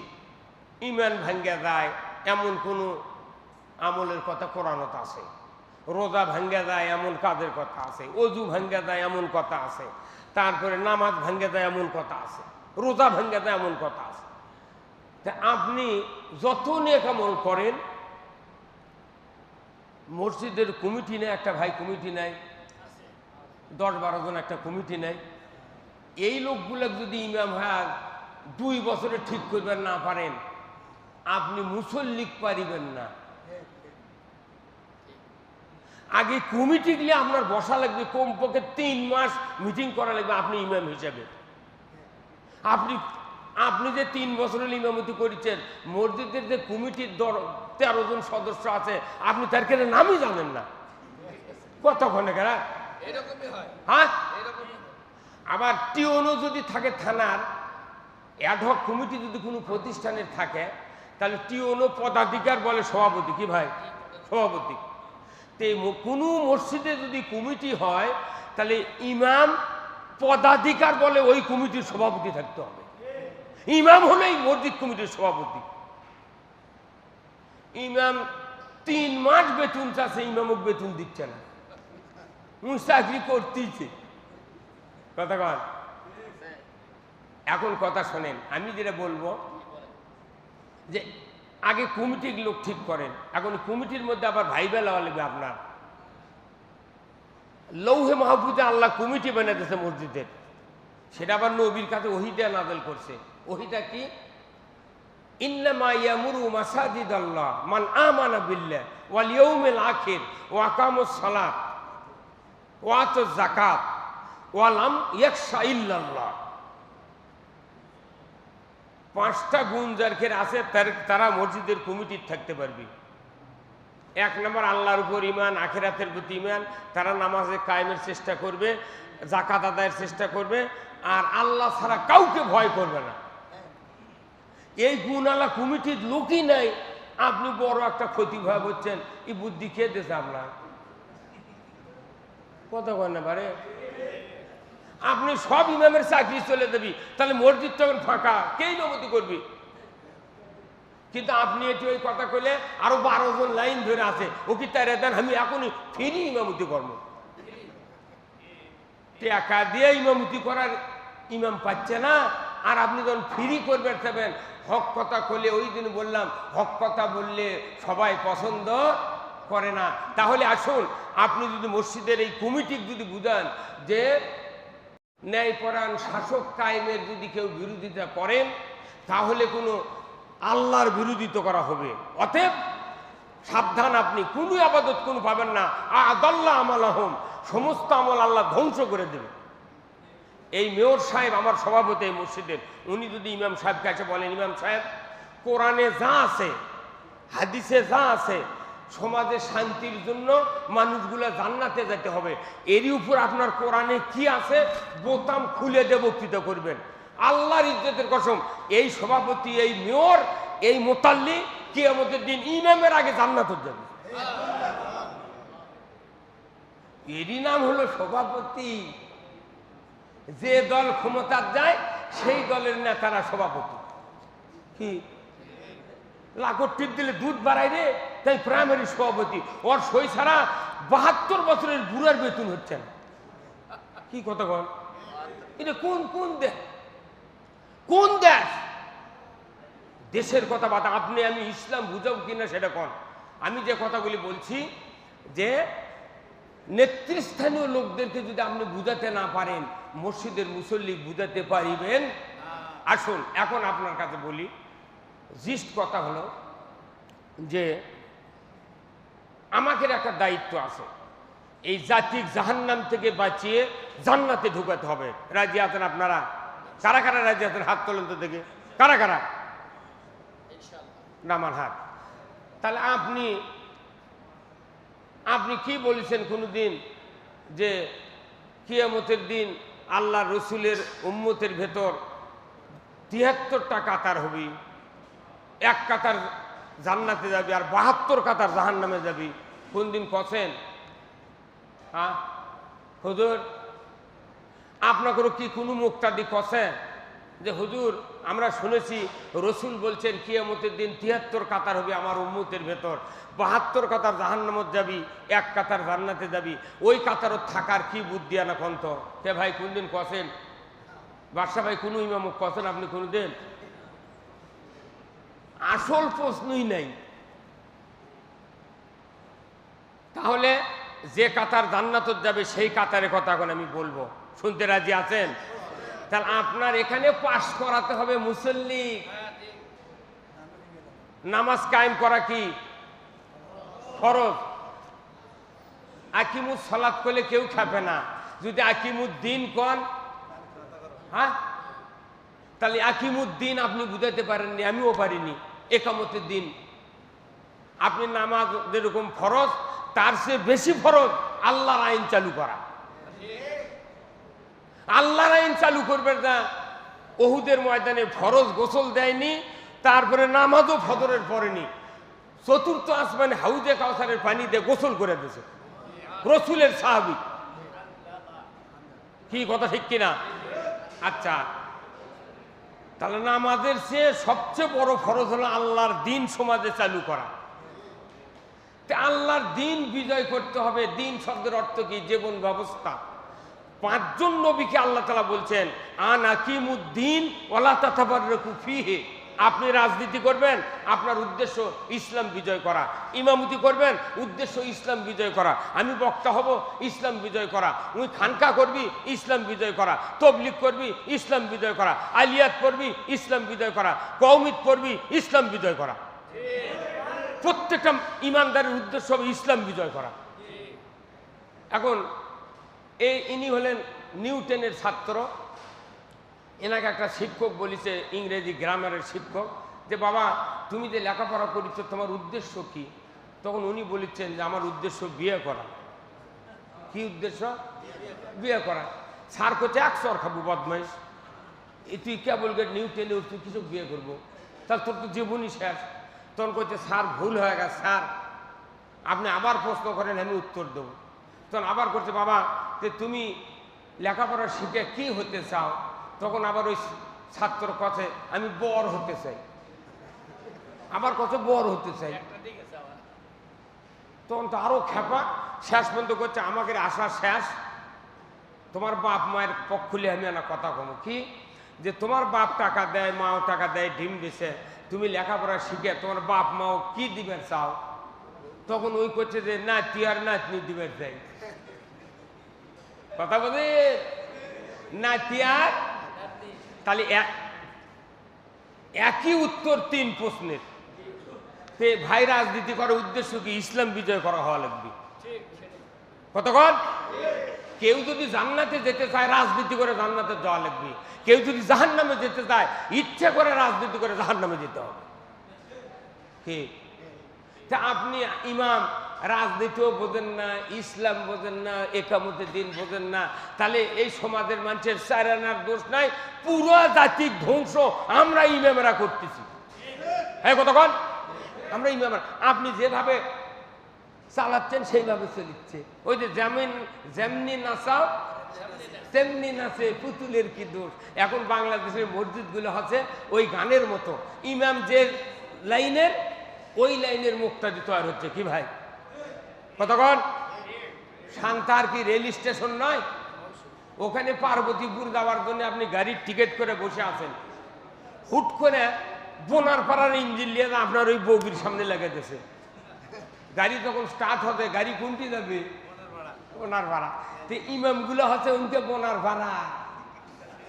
ইমান ভাঙ্গা যায় এমন কোনো আমলের কথা কোরআনত আছে, রোজা ভাঙ্গা যায় এমন কাজের কথা আছে, অজু ভাঙ্গা যায় এমন কথা আছে, তারপরে নামাজ ভাঙ্গা যায় এমন কথা আছে, রোজা ভাঙ্গা যায় এমন কথা আছে। তা আপনি যত নেক আমল করেন, মসজিদের কমিটি নেয় একটা, ভাই কমিটি নেয় 10-12 জন একটা কমিটি নেয়। এই লোকগুলো যদি ইমাম হয় 2 বছরে ঠিক করবেন না পারেন, আপনি মুসল্লি পারিবেন না। আগে কমিটি গিয়ে আপনার বসা লাগবে, কমপক্ষে 3 মাস মিটিং করা লাগবে আপনি ইমাম হিসাবে। আপনি যে 3 বছরের ইমামতি করেছেন, মসজিদের যে কমিটির 13 জন সদস্য আছে, আপনি তার কেন নামই জানেন না। কতক্ষণে কেনা হ্যাঁ? আবার টিওনো যদি থাকে থানার, অ্যাডহক কমিটি যদি কোনো প্রতিষ্ঠানের থাকে, তাহলে টিওনো পদাধিকার বলে সভাপতি। কি ভাই? সভাপতি। কোনো মসজিদে যদি কমিটি হয়, তাহলে ইমাম পদাধিকার বলে ওই কমিটির সভাপতি থাকতে হবে। ইমাম হলেই মসজিদ কমিটির সভাপতি। ইমাম 3 মাস বেতন চাচ্ছে, ইমামক বেতন দিচ্ছে না, চাকরি করতেইছে। কথা কন। এখন কথা শোনেন, আমি যেটা বলবো যে আগে কমিটির লোক ঠিক করেন। এখন কমিটির মধ্যে আবার ভাইবা লওয়া লাগবে আপনার। লৌহে মাহফুজে আল্লাহ কমিটি বানাইতেছে মসজিদের, সেটা আবার নবীর কাছে ওহীটা নাযিল করছে। ওহীটা কি? ইন্নামা ইয়ামুরু মাসাজিদাল্লাহ মান আমানা বিল্লাহ ওয়াল ইয়াউমিল আখির ওয়া আকামাস সালাত ওয়া আতাজ যাকাত ওয়া লাম ইয়াখশা ইল্লাল্লাহ। 5টা গুণ যার ক্ষেত্রে আছে তারা মসজিদের কমিটির থাকতে পারবে। 1 নম্বর আল্লাহর উপর ঈমান, আখিরাতের প্রতি ঈমান, তারা নামাজে কায়েমের চেষ্টা করবে, যাকাত আদায়ের চেষ্টা করবে, আর আল্লাহ ছাড়া কাউকে ভয় করবে না। এই গুণওয়ালা কমিটির লোকই নাই, আপনি বড় একটা ক্ষতি ভয় হচ্ছেন, এই বুদ্ধি খেয়ে দিয়েছে আপনার। কথা কয় না পারে? আপনি সব ইমামের চাকরি চলে দেবি, তাহলে মসজিদ তখন ফাঁকা, কে ইমামতি করবি? কিন্তু আপনি এটি ওই কথা কইলে আরো 12 জন লাইন ধরে আছে, ও কি তার দেন আমি এখনই ফ্রি ইমামতি করবো। টাকা দিয়ে ইমামতি করার ইমাম পাচ্ছে না, আর আপনি যখন ফ্রি করবে থাকবেন। হক কথা কইলে, ওই দিন বললাম, হক কথা বললে সবাই পছন্দ করে না। তাহলে আসুন, আপনি যদি মসজিদের এই কমিটি যদি বুঝান যে ন্যায়পরায়ণ শাসক কায়েমের যদি কেউ বিরোধিতা করেন তাহলে কোনো আল্লাহর বিরোধিতা করা হবে। অতএব সাবধান, আপনি কোনো আবাদত কোনো পাবেন না। আদাল্লাহ আমালাহুম, সমস্ত আমল আল্লাহ ধ্বংস করে দেবে। এই মেয়র সাহেব আমার সভাপতি এই মসজিদের, উনি যদি ইমাম সাহেবকে কাছে বলেন, ইমাম সাহেব কোরআনে যা আছে হাদিসে যা আছে সমাজে শান্তির জন্য মানুষগুলা জান্নাতে যেতে হবে, এরই উপর আপনার কোরআনে কি আছে বোতাম খুলে দিয়ে বক্তৃতা করবেন। আল্লাহর ইজ্জতের কসম, এই সভাপতি, এই মেয়র, এই মোতাল্লি কিয়ামতের দিন ইমামের আগে জান্নাতে যাবে। এরই নাম হলো সভাপতি। যে দল ক্ষমতার যায় সেই দলের নেতারা সভাপতি। কি লাখর টিপ দিলে দুধ বাড়াই রে, তাই প্রাইমারি সভাপতি। ওর সই ছাড়া 72 বছরের বুড়ার বেতন হচ্ছে না। কি কথা কন? এটা কোন দেশ? কোন দেশ? দেশের কথা বাদ, আপনি আমি ইসলাম বুঝাবো কিনা সেটা কন। আমি যে কথাগুলি বলছি যে নেতৃস্থানীয় লোকদেরকে যদি আপনি বুঝাতে না পারেন, মসজিদের মুসল্লি বুঝাতে পারিবেন? আসুন এখন আপনার কাছে বলি, জিস্ট কথা হলো যে আমাদের একটা দায়িত্ব আছে, এই জাতিক জাহান্নাম থেকে বাঁচিয়ে জান্নাতে ঢুকাতে হবে। রাজি আছেন আপনারা? কারা কারা রাজি আছেন? হাত তোলেন তো দেখে, কারা কারা? নামান হাত। তাহলে আপনি কি বলেছেন কোনদিন যে কিয়ামতের দিন আল্লাহ রসুলের উম্মতের ভেতর 73টা কাতার হবে, এক কাতার জান্নাতে যাবি আর 72 কাতার জাহান্নামে যাবি? কোনদিন কছেন? হ্যাঁ হুজুর, আপনাকেও কি কোনো মুক্তাদি কছেন যে হুজুর আমরা শুনেছি রসুল বলছেন কিয়ামতের দিন 73 কাতার হবে আমার উম্মতের ভেতর, 72 কাতার জাহান্নামত যাবি, এক কাতার জান্নাতে যাবি, ওই কাতারত থাকার কি বুদ্ধি আনা কন্ত? কে ভাই কোনদিন কছেন? বাদশা ভাই কোনো ইমামক কছেন আপনি কোনদিন? আসল প্রশ্নই নাই। তাহলে যে কাতার জান্নাতত যাবে সেই কাতারের কথা এখন আমি বলবো, শুনতে রাজি আছেন? তাহলে আপনার এখানে পাশ করাতে হবে মুসল্লি। নামাজ কায়েম করা কি ফরজ? আকিমুস সালাত করলে কেউ খাবে না, যদি আকিমুদ্দিন কন, হ্যাঁ তাহলে আকিমুদ্দিন আপনি বুঝাতে পারেননি, আমিও পারিনি। একামতের দিন আপনি নামাজ যেরকম ফরজ তার চেয়ে বেশি ফরজ আল্লাহর আইন চালু করা। আল্লাহর আইন চালু করবে না। ওহুদের ময়দানে ফরজ গোসল দেয়নি, তারপরে নামাজও ফজরের পড়েনি, চতুর্থ আসমানে হাউজে কাউসারের পানি দিয়ে গোসল করে দিয়েছে রসুলের সাহাবী। কি কথা ঠিক কিনা? আচ্ছা, তাহলে নামাজের চেয়ে সবচেয়ে বড় ফরজ হলো আল্লাহর দিন সমাজে চালু করা। আল্লাহর দিন বিজয় করতে হবে। দিন শব্দের অর্থ কি? জীবন ব্যবস্থা। 5 জন নবীকে আল্লাহ তাআলা বলছেন আন আকিমুদ্দিন ওয়ালা তাতাফাররাকু ফীহি। আপনি রাজনীতি করবেন, আপনার উদ্দেশ্য ইসলাম বিজয় করা। ইমামতি করবেন, উদ্দেশ্য ইসলাম বিজয় করা। আমি বক্তা হব, ইসলাম বিজয় করা। তুই খানকা করবি, ইসলাম বিজয় করা। তবলিগ করবি, ইসলাম বিজয় করা। আলিয়াত করবি, ইসলাম বিজয় করা। কওমিত করবি, ইসলাম বিজয় করা। প্রত্যেকটা ইমানদারের উদ্দেশ্য হবে ইসলাম বিজয় করা। এখন ইনি হলেন নিউটনের ছাত্র। এনাকে একটা শিক্ষক বলেছে, ইংরেজি গ্রামারের শিক্ষক, যে বাবা তুমি যে লেখাপড়া করেছো তোমার উদ্দেশ্য কি? তখন উনি বলেছেন যে আমার উদ্দেশ্য বিয়ে করা। কি উদ্দেশ্য? বিয়ে করা। স্যার করছে 100 খাবো বদমাইশ, তুই কে বলবে নিউটনে তুই কিছু বিয়ে করবো? তাহলে তোর তো জীবনই শেষ। তখন করছে স্যার ভুল হয়ে গেছে স্যার, আপনি আবার প্রশ্ন করেন আমি উত্তর দেবো। তখন আবার করছে বাবা যে তুমি লেখাপড়া শিখে কি হতে চাও? তখন আবার ওই ছাত্র কথা আমি বর হতে চাই। আবার কত বর হতে চাই। তখন তো আরো খেপা, শেষ পর্যন্ত করছে আমাকে আশা শেষ। তোমার বাপ মায়ের পক্ষলে আমি না কথা কম কি, যে তোমার বাপ টাকা দেয়, মাও টাকা দেয়, ডিম দিছে, তুমি লেখাপড়া শিখে তোমার বাপ মাও কি দিবেন চাও? তখন ওই করছে যে নাতি আর নাতনি দিবে চাই, কথা বলে নাতি আর, তাহলে একই উত্তর 3 প্রশ্নের। ভাই রাজনীতি করার উদ্দেশ্য কি? ইসলাম বিজয় করা হওয়া লাগবে। কতক্ষণ? কেউ যদি জান্নাতে যেতে চায় রাজনীতি করে জান্নাতে যাওয়া লাগবে, কেউ যদি জাহান্নামে যেতে চায় ইচ্ছে করে রাজনীতি করে জাহান্নামে যেতে হবে। কি আপনি ইমাম রাজনীতিও বোঝেন না, ইসলাম বোঝেন না, একামতের দিন বোঝেন না, তাহলে এই সমাজের মানুষের চারানার দোষ নাই, পুরো জাতির ধ্বংস আমরা ইমামরা করতেছি। হ্যাঁ কতক্ষণ? আমরা ইমামরা, আপনি যেভাবে চালাচ্ছেন সেইভাবে চলিচ্ছে। ওই যে যেমনি নাচাও তেমনি নাচে, পুতুলের কি দোষ। এখন বাংলাদেশের মসজিদগুলো হচ্ছে ওই গানের মতো, ইমাম যে লাইনের ওই লাইনের মুক্তাদি তৈরি হচ্ছে। কি ভাই কতক্ষণ? সান্তার কি রেল স্টেশন নয়? ওখানে পার্বতীপুর যাওয়ার জন্য আপনি গাড়ির টিকিট করে বসে আছেন, হুট করে বোনার পাড়ার ইঞ্জিন নিয়ে আপনার ওই বগির সামনে লেগেছে। গাড়ি যখন স্টার্ট হবে, গাড়ি কোনটি যাবে? বোনার ভাড়া। তো ইমাম গুলো হচ্ছে উনকে বোনার ভাড়া।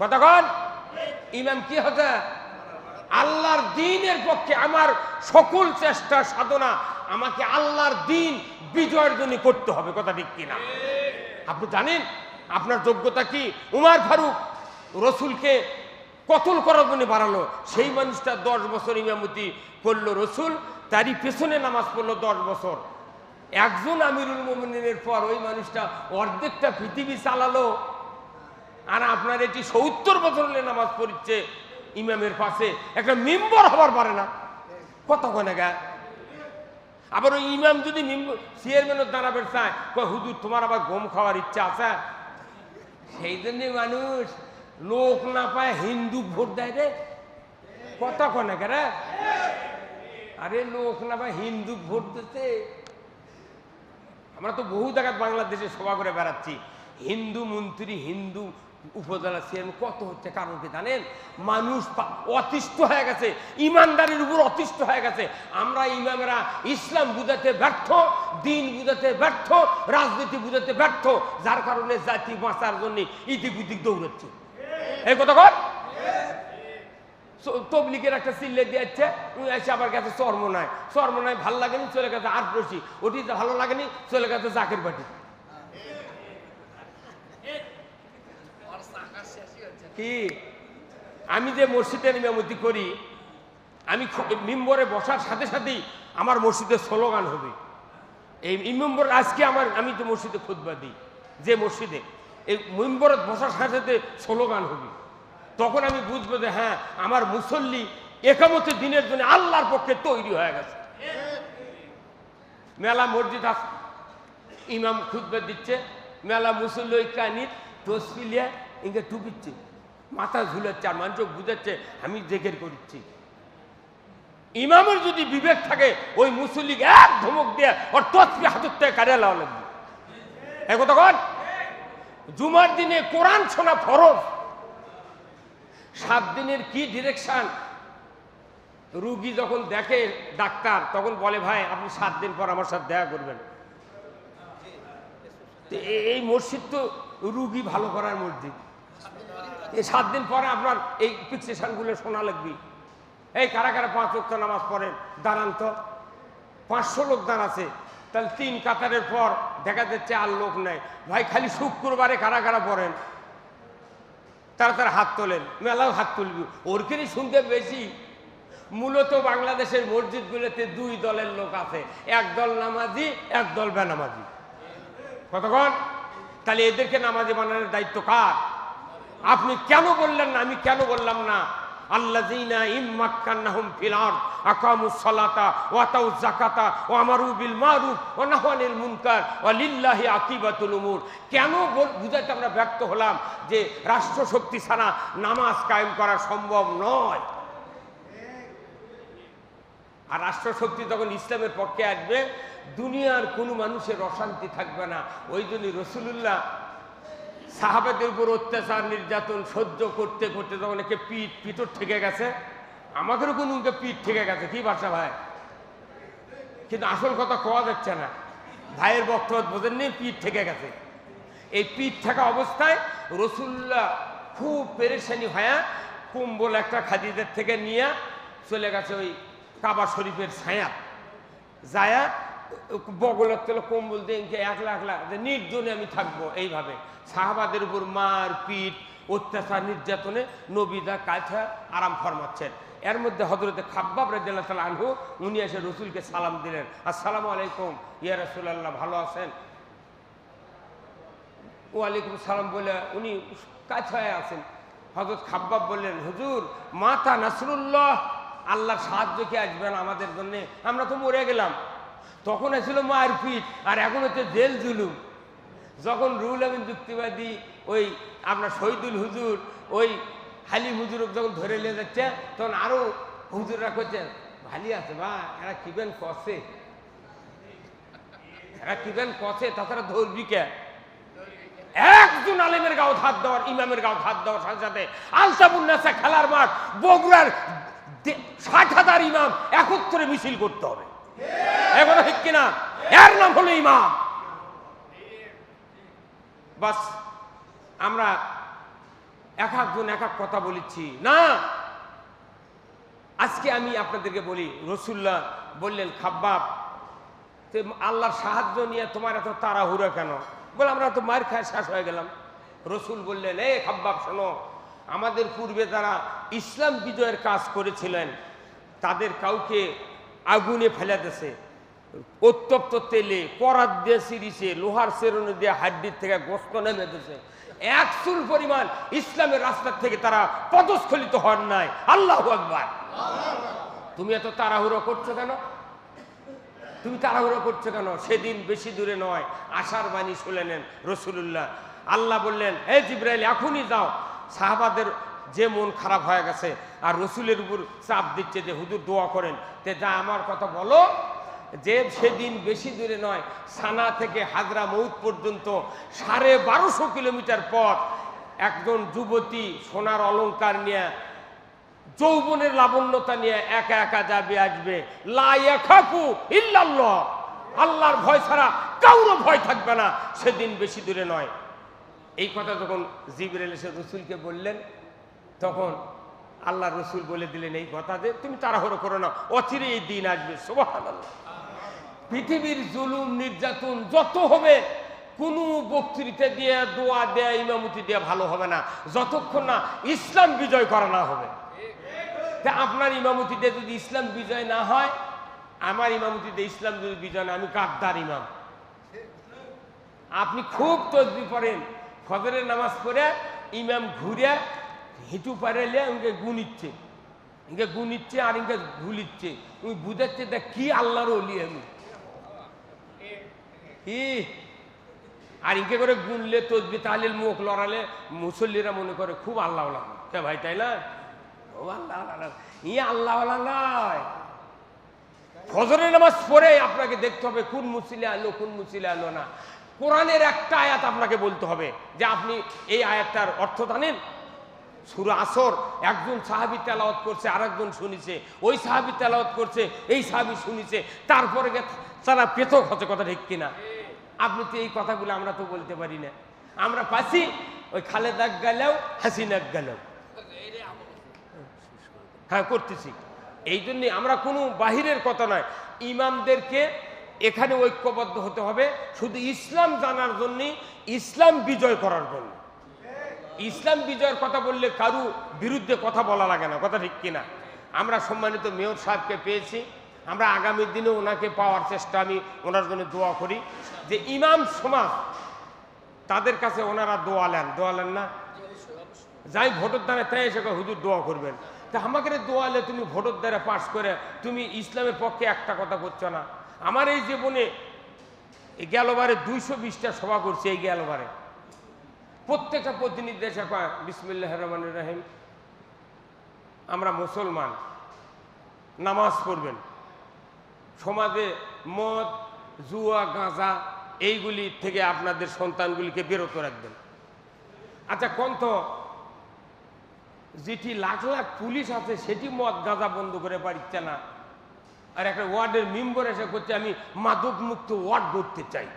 কতক্ষণ? ইমাম কি হচ্ছে? আল্লাহর দ্বীনের পক্ষে আমার সকল চেষ্টা সাধনা আমাকে আল্লাহর দ্বীন বিজয়ের জন্য করতে হবে। কথা ঠিক কিনা? আপনি জানেন আপনার যোগ্যতা কি? উমর ফারুক রসুলকে কতল করার জন্য বাড়ালো, সেই মানুষটা 10 বছর ইমামতি করলো রসুল, তারই পেছনে নামাজ পড়লো 10 বছর। একজন আমিরুল মুমিনের পর ওই মানুষটা অর্ধেকটা পৃথিবী চালালো, আর আপনার এটি 70 বছর নামাজ পড়ছে ইমামের পাশে, একটা মেম্বার হবার পারে না। কতক্ষণে গা? আবার ওই ইমাম যদি চেয়ারম্যানের দাঁড়াবে চায়, হুজুর তোমার আবার গম খাওয়ার ইচ্ছা আছে, সেই জন্য মানুষ লোক না পায় হিন্দু ভোট দেয় রে। কতক্ষণে কে রে? আরে লোক না পায় হিন্দু ভোট দিতে। আমরা তো বহু জায়গায় বাংলাদেশে সভা করে বেড়াচ্ছি, হিন্দু মন্ত্রী, হিন্দু উপজেলা চেয়ারম্যান কত হচ্ছে। কারণ কি জানেন? মানুষ অতিষ্ঠ হয়ে গেছে, ইমানদারির উপর অতিষ্ঠ হয়ে গেছে। আমরা ইমামরা ইসলাম বুঝাতে ব্যর্থ, দিন বুঝাতে ব্যর্থ, রাজনীতি বুঝাতে ব্যর্থ, যার কারণে জাতি বাঁচার জন্য ইদিক উদিক দৌড়াচ্ছে। এই কথা কর। তবলিগের একটা চিল্লে দিয়েছে, এসে আবার গেছে চরমনায়, চরমনায় ভাল লাগেনি চলে গেছে আটরশি, ওটি ভালো লাগেনি চলে গেছে জাকের বাটি। কি আমি যে মসজিদের ইমামতি করি, আমি মিম্বরে বসার সাথে সাথেই আমার মসজিদে স্লোগান হবে। এই মিম্বর আজকে আমি তো মসজিদে খুতবা দিই, যে মসজিদে এই মিম্বরে বসার সাথে সাথে স্লোগান হবে। তখন আমি বুঝবো যে হ্যাঁ আমার মুসল্লি একামতের দিনের জন্য আল্লাহর পক্ষে তৈরি হয়ে গেছে। মেলা মসজিদ আছে, ইমাম খুতবা দিচ্ছে, মেলা মুসল্লি ওই কানির তসপিলিয়া ইনকে টুপিচ্ছে, মাথা ঝুলাচ্ছে, আর মানুষ বুঝাচ্ছে আমি জিকির করছি। ইমামের যদি বিবেক থাকে ওই মুসল্লিকে এক ধমক দিয়ে ওর তসবি হাতের থেকে কারিয়া লওয়া লাগবে। একথা কর। জুমার দিনে কোরআন শোনা ফরজ। 7 দিনের কি ডিরেকশন? রুগী যখন দেখে ডাক্তার তখন বলে ভাই আপনি 7 দিন পর আমার সাথে দেখা করবেন। এই মসজিদ তো রুগী ভালো করার মসজিদ। এই 7 দিন পরে আপনার এই ফিক্সেশন গুলো শোনা লাগবে। এই কারা কারা 5 ওয়াক্ত নামাজ পড়েন? দাঁড়ান তো। 500 লোক দাঁড়াচ্ছে, তাহলে 3 কাতারের পর দেখা যাচ্ছে আর লোক নাই। ভাই খালি শুক্রবারে কারা কারা পড়েন? তারা হাত তোলেন, মেলাও হাত তুলবি। ওরখানে শুনতে বেশি। মূলত বাংলাদেশের মসজিদগুলোতে 2 দলের লোক আছে, এক দল নামাজি, এক দল বেনামাজি। কতক্ষণ? তাহলে এদেরকে নামাজি বানানোর দায়িত্ব কার? আপনি কেন বললেন না? আমি কেন বললাম না আল্লাযীনা ইম্মাক্কান্নাহুম ফিল আরদ আকামুস সালাতা ওয়া আতাউয যাকাতা ওয়া আমারু বিল মারুফ ওয়া নাহাউ আনিল মুনকার ওয়া লিল্লাহি আকিবাতুল উমুর। কেন বুঝাতে আমরা ব্যর্থ হলাম যে রাষ্ট্রশক্তি ছাড়া নামাজ কায়েম করা সম্ভব নয়। আর রাষ্ট্রশক্তি যখন ইসলামের পক্ষে আসবে দুনিয়ার কোনো মানুষের অশান্তি থাকবে না। ওই জন্য রাসূলুল্লাহ সাহাবাদের উপর অত্যাচার নির্যাতন সহ্য করতে করতে যখন একে পিঠর ঠেকে গেছে, আমাদেরও কোনো পিঠ ঠেকে গেছে। কি ভাষা ভাই? কিন্তু আসল কথা কোয়া যাচ্ছে না। ভাইয়ের বক্তব্য বোঝেননি, পিঠ থেকে গেছে। এই পিঠ থাকা অবস্থায় রসুল্লাহ খুব পেরেশানি হয়ে কুম্বল একটা খাদিদের থেকে নিয়ে চলে গেছে ওই কাবা শরীফের ছায়া যায়া বগলের তেল কম্বল দিয়ে একলা যে নির্জনে আমি থাকবো। এইভাবে সাহাবাদের উপর মার পিঠ অত্যাচার নির্যাতনে নবীদা কাঠা আরাম ফরমাচ্ছেন। এর মধ্যে হযরতে খাব্বাব রাদিয়াল্লাহু তাআলা আনহু উনি এসে রসুলকে সালাম দিলেন, আসসালামু আলাইকুম ইয়া রাসূলুল্লাহ, ভালো আছেন? ওয়ালাইকুম সালাম বলে উনি কাছায় আছেন। হযরত খাব্বাব বললেন, হুজুর মাতা নাসরুল্লাহ, আল্লাহর সাহায্য কি আসবেন আমাদের জন্য? আমরা তো মরে গেলাম। তখন ছিল মায়ের পিঠ, আর এখন হচ্ছে জেল জুলুম। যখন রুহুল আমিন যুক্তিবাদী ওই আপনার শহীদুল হুজুর ওই হালিম হুজুর যখন ধরে নিয়ে যাচ্ছে, তখন আরো হুজুররা করছেন, ভালি আছে বা এরা কিবেন কষে, এরা কিবেন কষে, তাছাড়া ধরবি কে? একজন আলেমের গাও হাত দেওয়ার, ইমামের গাও হাত দেওয়ার সাথে সাথে আলতাবুন্নাসা খেলার মাঠ বগুড়ার ৬০,০০০ ইমাম একত্রে মিছিল করতে হবে। এখন ঠিক কিনা? এর নাম হলো ইমাম। বাস আমরা এক একজন এক এক কথা বলেছি না। আজকে আমি আপনাদেরকে বলি, রসুল্লাহ বললেন, খাব্বাব আল্লাহর সাহায্য নিয়ে তোমার এত তাড়াহুড়া কেন? বলে আমরা তো মার খায় শেষ হয়ে গেলাম। রসুল বললেন, এ খাব্বাব শোনো, আমাদের পূর্বে যারা ইসলাম বিজয়ের কাজ করেছিলেন তাদের কাউকে আগুনে ফেলে দিয়েছে, উত্তপ্ত তেলে করাত দিয়ে সিরিছে, লোহার সেরুনি দিয়ে হাড্ডির থেকে গোস্ত নেমে দিয়েছে, এক চুল পরিমাণ ইসলামের রাস্তার থেকে তারা পদস্খলিত হন নাই। আল্লাহু আকবার। তুমি এত তাড়াহুড়ো করছো কেন? তুমি তাড়াহুড়ো করছো কেন? সেদিন বেশি দূরে নয়, আশার বাণী শুনে নেন রসুল্লাহ। আল্লাহ বললেন, হে জিবরাইল এখনই যাও। সাহাবাদের যে মন খারাপ হয়ে গেছে আর রসুলের উপর চাপ দিচ্ছে যে হুজুর দোয়া করেন, তে যা আমার কথা বলো যে সেদিন বেশি দূরে নয়, সানা থেকে হাজরা মউত পর্যন্ত 1250 কিলোমিটার পথ একজন যুবতী সোনার অলংকার নিয়ে যৌবনের লাবণ্যতা নিয়ে একা একা যাবে, আসবে। লা ইয়াখাফু ইল্লাল্লাহ, আল্লাহর ভয় ছাড়া কারো ভয় থাকবে না, সেদিন বেশি দূরে নয়। এই কথা যখন জিবরাইল এসে রসুলকে বললেন, তখন আল্লাহ রসুল বলে দিলেন এই কথা যে তুমি তাড়াহুড়ো করো না, অচিরে এই দিন আসবে। সুবহানাল্লাহ। পৃথিবীর জুলুম নির্যাতন যত হবে, কোনো বক্তৃতা দিয়ে দোয়া দেয়া ইমামতি দিয়ে ভালো হবে না, যতক্ষণ না ইসলাম বিজয় করা না হবে। তা আপনার ইমামতিতে যদি ইসলাম বিজয় না হয়, আমার ইমামতিতে ইসলাম যদি বিজয় না, আমি গাদ্দার ইমাম। আপনি খুব তসবিহ পড়েন, ফজরের নামাজ পড়ে ইমাম ঘুরে হিঁটু পারেলে ওকে গুনিচ্ছে, ইনকে গুনিচ্ছে আর ইনকে ভুলিচ্ছে, তুমি বুঝাচ্ছে দেখ কি আল্লাহর ওলি আমি কি। আর ইনকে করে গুনলে তসবিহ তাহলিল মুখ লড়ালে মুসল্লিরা মনে করে খুব আল্লাহ কে ভাই, তাই না? ও আল্লাহ আল্লাহ নয়। ফজরের নামাজ পড়ে আপনাকে দেখতে হবে কোন মুসিলে আলো কোন মুসিলে আলো না। কোরআনের একটা আয়াত আপনাকে বলতে হবে যে আপনি এই আয়াতটার অর্থ জানেন। সূরা আসর একজন সাহাবী তেলাওয়াত করছে, আরেকজন শুনিছে, ওই সাহাবী তেলাওয়াত করছে, এই সাহাবী শুনিছে, তারপরে তারা পৃথক হচ্ছে। কথা ঠিক কিনা? আপনি তো এই কথাগুলো আমরা তো বলতে পারি না। আমরা পাচ্ছি ওই খালেদা গেলেও হাসিনা গেলেও, হ্যাঁ করতেছি। এই জন্যে আমরা কোনো বাহিরের কথা নয়, ইমামদেরকে এখানে ঐক্যবদ্ধ হতে হবে শুধু ইসলাম জানার জন্য, ইসলাম বিজয় করার জন্য। ইসলাম বিজয়ের কথা বললে কারু বিরুদ্ধে কথা বলা লাগে না। কথা ঠিক কিনা? আমরা সম্মানিত মেয়র সাহেবকে পেয়েছি, আমরা আগামী দিনে ওনাকে পাওয়ার চেষ্টা, আমি ওনার জন্য দোয়া করি যে ইমাম সমাজ তাদের কাছে ওনারা দোয়া নেন না, যাই ভোটের দ্বারা তাই এসে হুজুর দোয়া করবেন। তা আমাকে দোয়ালে তুমি ভোটের দ্বারা পাশ করে তুমি ইসলামের পক্ষে একটা কথা করছো না। আমার এই জীবনে গেলবারে 220টা সভা করছি, এই গেলবারে প্রত্যেকটা প্রতিনিধি এসে কয় বিসমিল্লাহির রহমানির রহিম, আমরা মুসলমান, নামাজ পড়বেন, সমাজে মদ জুয়া গাঁজা এইগুলি থেকে আপনাদের সন্তানগুলিকে বিরত রাখবেন। আচ্ছা কন্ত যেটি লাখ লাখ পুলিশ আছে সেটি মদ গাঁজা বন্ধ করে পারিচ্ছে না, আর একটা ওয়ার্ডের মেম্বার এসে করছে আমি মাদক মুক্ত ওয়ার্ড করতে চাই।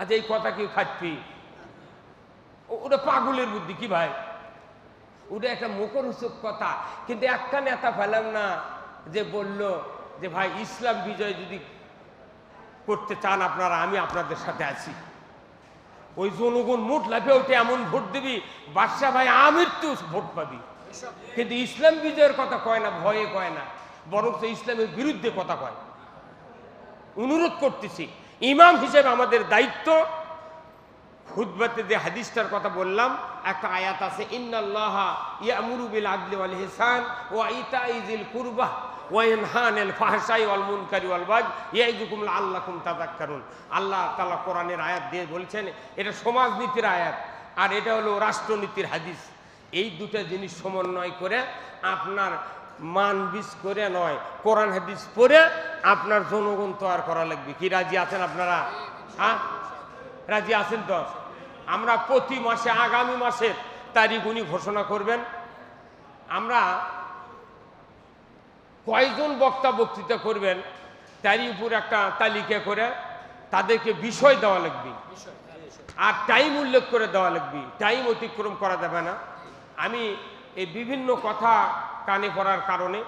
আচ্ছা এই কথা কেউ খাচ্ছি? ওটা পাগলের বুদ্ধি কি ভাই? ওটা একটা মুখরোচক কথা, কিন্তু একটা নেতা পেলাম না যে বলল যে ভাই ইসলাম বিজয় যদি করতে চান আপনারা, আমি আপনাদের সাথে আছি। ওই জনগণ মুঠ লাফে ওঠে, এমন ভোট দিবি বাদশা ভাই আমৃত্যু ভোট পাবি, কিন্তু ইসলাম বিজয়ের কথা কয় না, ভয়ে কয় না, বরং ইসলামের বিরুদ্ধে কথা কয়। অনুরোধ করতেছি, ইমাম হিসেবে আমাদের দায়িত্ব, খুতবাতে যে হাদিসটার কথা বললাম, একটা আয়াত আছে, ইন্নাল্লাহা ইয়ামুরু বিল আদলি ওয়াল ইহসান ওয়া ইতাই যিল কুরবা ওয়া ইয়ানহা আনিল ফাহশাই ওয়াল মুনকারি ওয়াল বাগই ইয়াইযুকুম লাআল্লাকুম তাযাক্কারুন। আল্লাহ তাআলা কোরআনের আয়াত দিয়ে বলছেন, এটা সমাজনীতির আয়াত আর এটা হলো রাষ্ট্রনীতির হাদিস। এই দুটো জিনিস সমন্বয় করে আপনার মানবিজ করে নয়, কোরআন হাদিস পড়ে আপনার জনগণ তৈরি করা লাগবে। কি রাজি আছেন আপনারা? হ্যাঁ, রাজি আছেন তো? আমরা প্রতি মাসে, আগামী মাসের তারিখ উনি ঘোষণা করবেন। আমরা কয়জন বক্তা বক্তৃতা করবেন তারই উপর একটা তালিকা করে তাদেরকে বিষয় দেওয়া লাগবে আর টাইম উল্লেখ করে দেওয়া লাগবে, টাইম অতিক্রম করা যাবে না। আমি এই বিভিন্ন কথা কানে পড়ার কারণে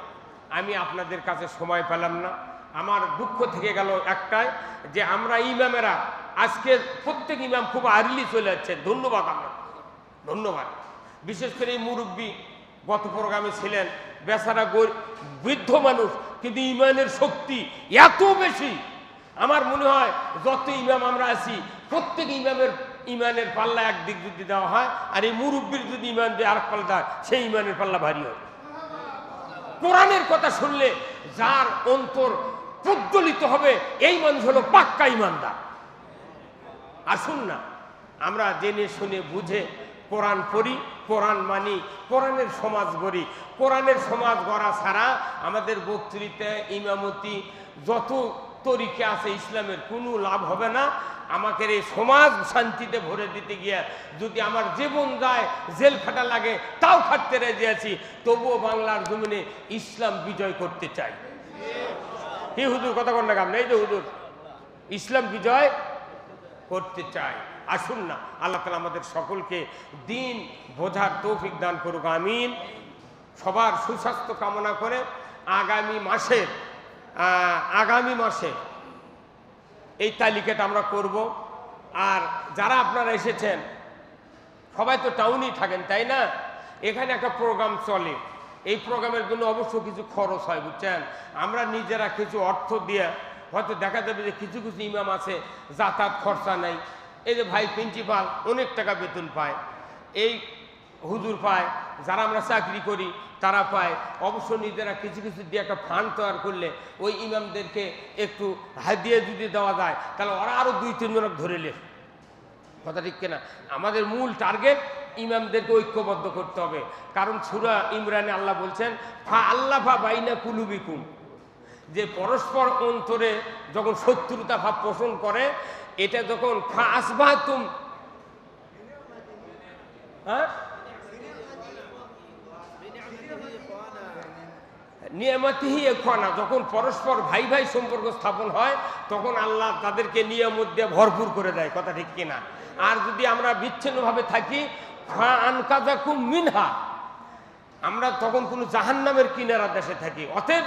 আমি আপনাদের কাছে সময় পেলাম না। আমার দুঃখ থেকে গেল একটাই, যে আমরা ইমামেরা আজকে প্রত্যেক ইমাম খুব আর্লি চলে যাচ্ছে। ধন্যবাদ, আমরা ধন্যবাদ। বিশেষ করে এই মুরব্বী গত প্রোগ্রামে ছিলেন, বেচারা বৃদ্ধ মানুষ, কিন্তু ইমানের শক্তি এত বেশি। আমার মনে হয় যত ইমাম আমরা আছি প্রত্যেক ইমানের পাল্লা একদিক যদি দেওয়া হয়, আর এই মুরব্বীর যদি ইমান দিয়ে আরেক পাল্লা দেয়, সেই ইমানের পাল্লা ভারী হয়। কোরআনের কথা শুনলে যার অন্তর প্রজ্বলিত হবে, এই মানুষ হলো পাক্কা ইমানদার। আসুন না আমরা জেনে শুনে বুঝে কোরআন পড়ি, কোরআন মানি, কোরআনের সমাজ গড়ি। কোরআনের সমাজ গড়া ছাড়া আমাদের বক্তৃতা, ইমামতি, যত তরিকা আছে ইসলামের, কোনো লাভ হবে না। আমাকে এই সমাজ শান্তিতে ভরে দিতে গিয়ে যদি আমার জীবন যায়, জেল খাটা লাগে, তাও খাটতে রাজি আছি, তবুও বাংলার জমিনে ইসলাম বিজয় করতে চাই। কি হুজুর কথা কন না কাম নেই যে হুজুর, ইসলাম বিজয় করতে চাই। আসুন না, আল্লাহ তাআলা আমাদের সকলকে দিন বোঝার তৌফিক দান করুক, আমিন। সবার সুস্বাস্থ্য কামনা করে আগামী মাসে এই তালিকাটা আমরা করব। আর যারা আপনারা এসেছেন সবাই তো টাউনেই থাকেন, তাই না? এখানে একটা প্রোগ্রাম চলে, এই প্রোগ্রামের জন্য অবশ্য কিছু খরচ হয়, বুঝছেন? আমরা নিজেরা কিছু অর্থ দিয়ে, হয়তো দেখা যাবে যে কিছু কিছু ইমাম আছে যাতায়াত খরচা নাই। এই যে ভাই প্রিন্সিপাল অনেক টাকা বেতন পায়, এই হুজুর পায়, যারা আমরা চাকরি করি তারা পায়। অবশ্য নিজেরা কিছু কিছু দিয়ে একটা ফান্ড তৈরি করলে ওই ইমামদেরকে একটু হাদিয়া যদি দেওয়া যায়, তাহলে ওরা আরও 2-3 জনক ধরে লে। কথা ঠিক কিনা? আমাদের মূল টার্গেট ইমামদেরকে ঐক্যবদ্ধ করতে হবে। কারণ সূরা ইমরানে আল্লাহ বলছেন, ফা আল্লাফা বাইনা কুলুবিকুম, যে পরস্পর অন্তরে যখন শত্রুতা ভাব পোষণ করে, এটা যখন ফা আসবাহতুম, হ্যাঁ, নিয়ামতিহি ইখওয়ানা, যখন পরস্পর ভাই ভাই সম্পর্ক স্থাপন হয়, তখন আল্লাহ তাদেরকে নিয়ামত দিয়ে ভরপুর করে দেয়। কথা ঠিক কিনা? আর যদি আমরা বিচ্ছিন্নভাবে থাকি, ফা আনকাযাকুম মিনহা, আমরা তখন কোনো জাহান্নামের কিনারা দেশে থাকি। অতএব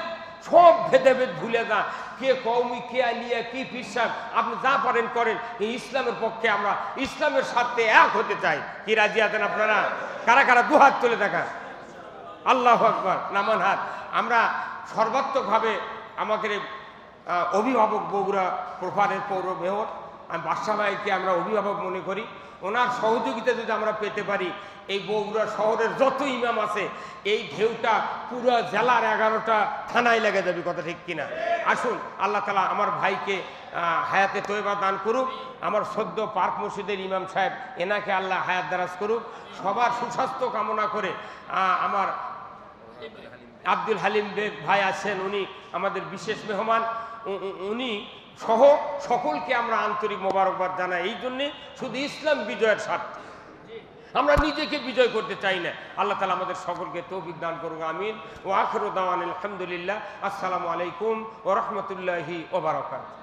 সব ভেদাভেদ ভুলে যা, কে কওমি, কে আলিয়া, কি পিসাব, আপনি যা পারেন করেন। এই ইসলামের পক্ষে আমরা ইসলামের স্বার্থে এক হতে চাই। কি রাজি আছেন আপনারা? কারা কারা দুহাত তুলে দেখান। আল্লাহু আকবার, নামান হাত। আমরা সর্বাত্মকভাবে আমাদের অভিভাবক বগুড়া প্রভারের পৌর মেয়র আমি বাদশা ভাইকে আমরা অভিভাবক মনে করি। ওনার সহযোগিতা যদি আমরা পেতে পারি, এই বগুড়া শহরের যত ইমাম আছে, এই ঢেউটা পুরো জেলার 11টা থানায় লেগে যাবে। কথা ঠিক কিনা? আসুন, আল্লাহ তাআলা আমার ভাইকে হায়াতে তয়বা দান করুক। আমার সদ্য পার্ক মসজিদের ইমাম সাহেব, এনাকে আল্লাহ হায়াত দারাজ করুক। সবার সুস্বাস্থ্য কামনা করে আমার আব্দুল হালিম বেগ ভাই আছেন, উনি আমাদের বিশেষ মেহমান, উনি সহ সকলকে আমরা আন্তরিক মোবারকবাদ জানাই। এই জন্যে শুধু ইসলাম বিজয়ের স্বার্থে আমরা নিজেকে বিজয় করতে চাই না। আল্লাহ তাআলা আমাদের সকলকে তৌফিক দান করুক, আমিন। ওয়া আখিরু দাওয়ানা আলহামদুলিল্লাহ। আসসালামু আলাইকুম ওয়া রাহমাতুল্লাহি ওয়া বারাকাতুহু।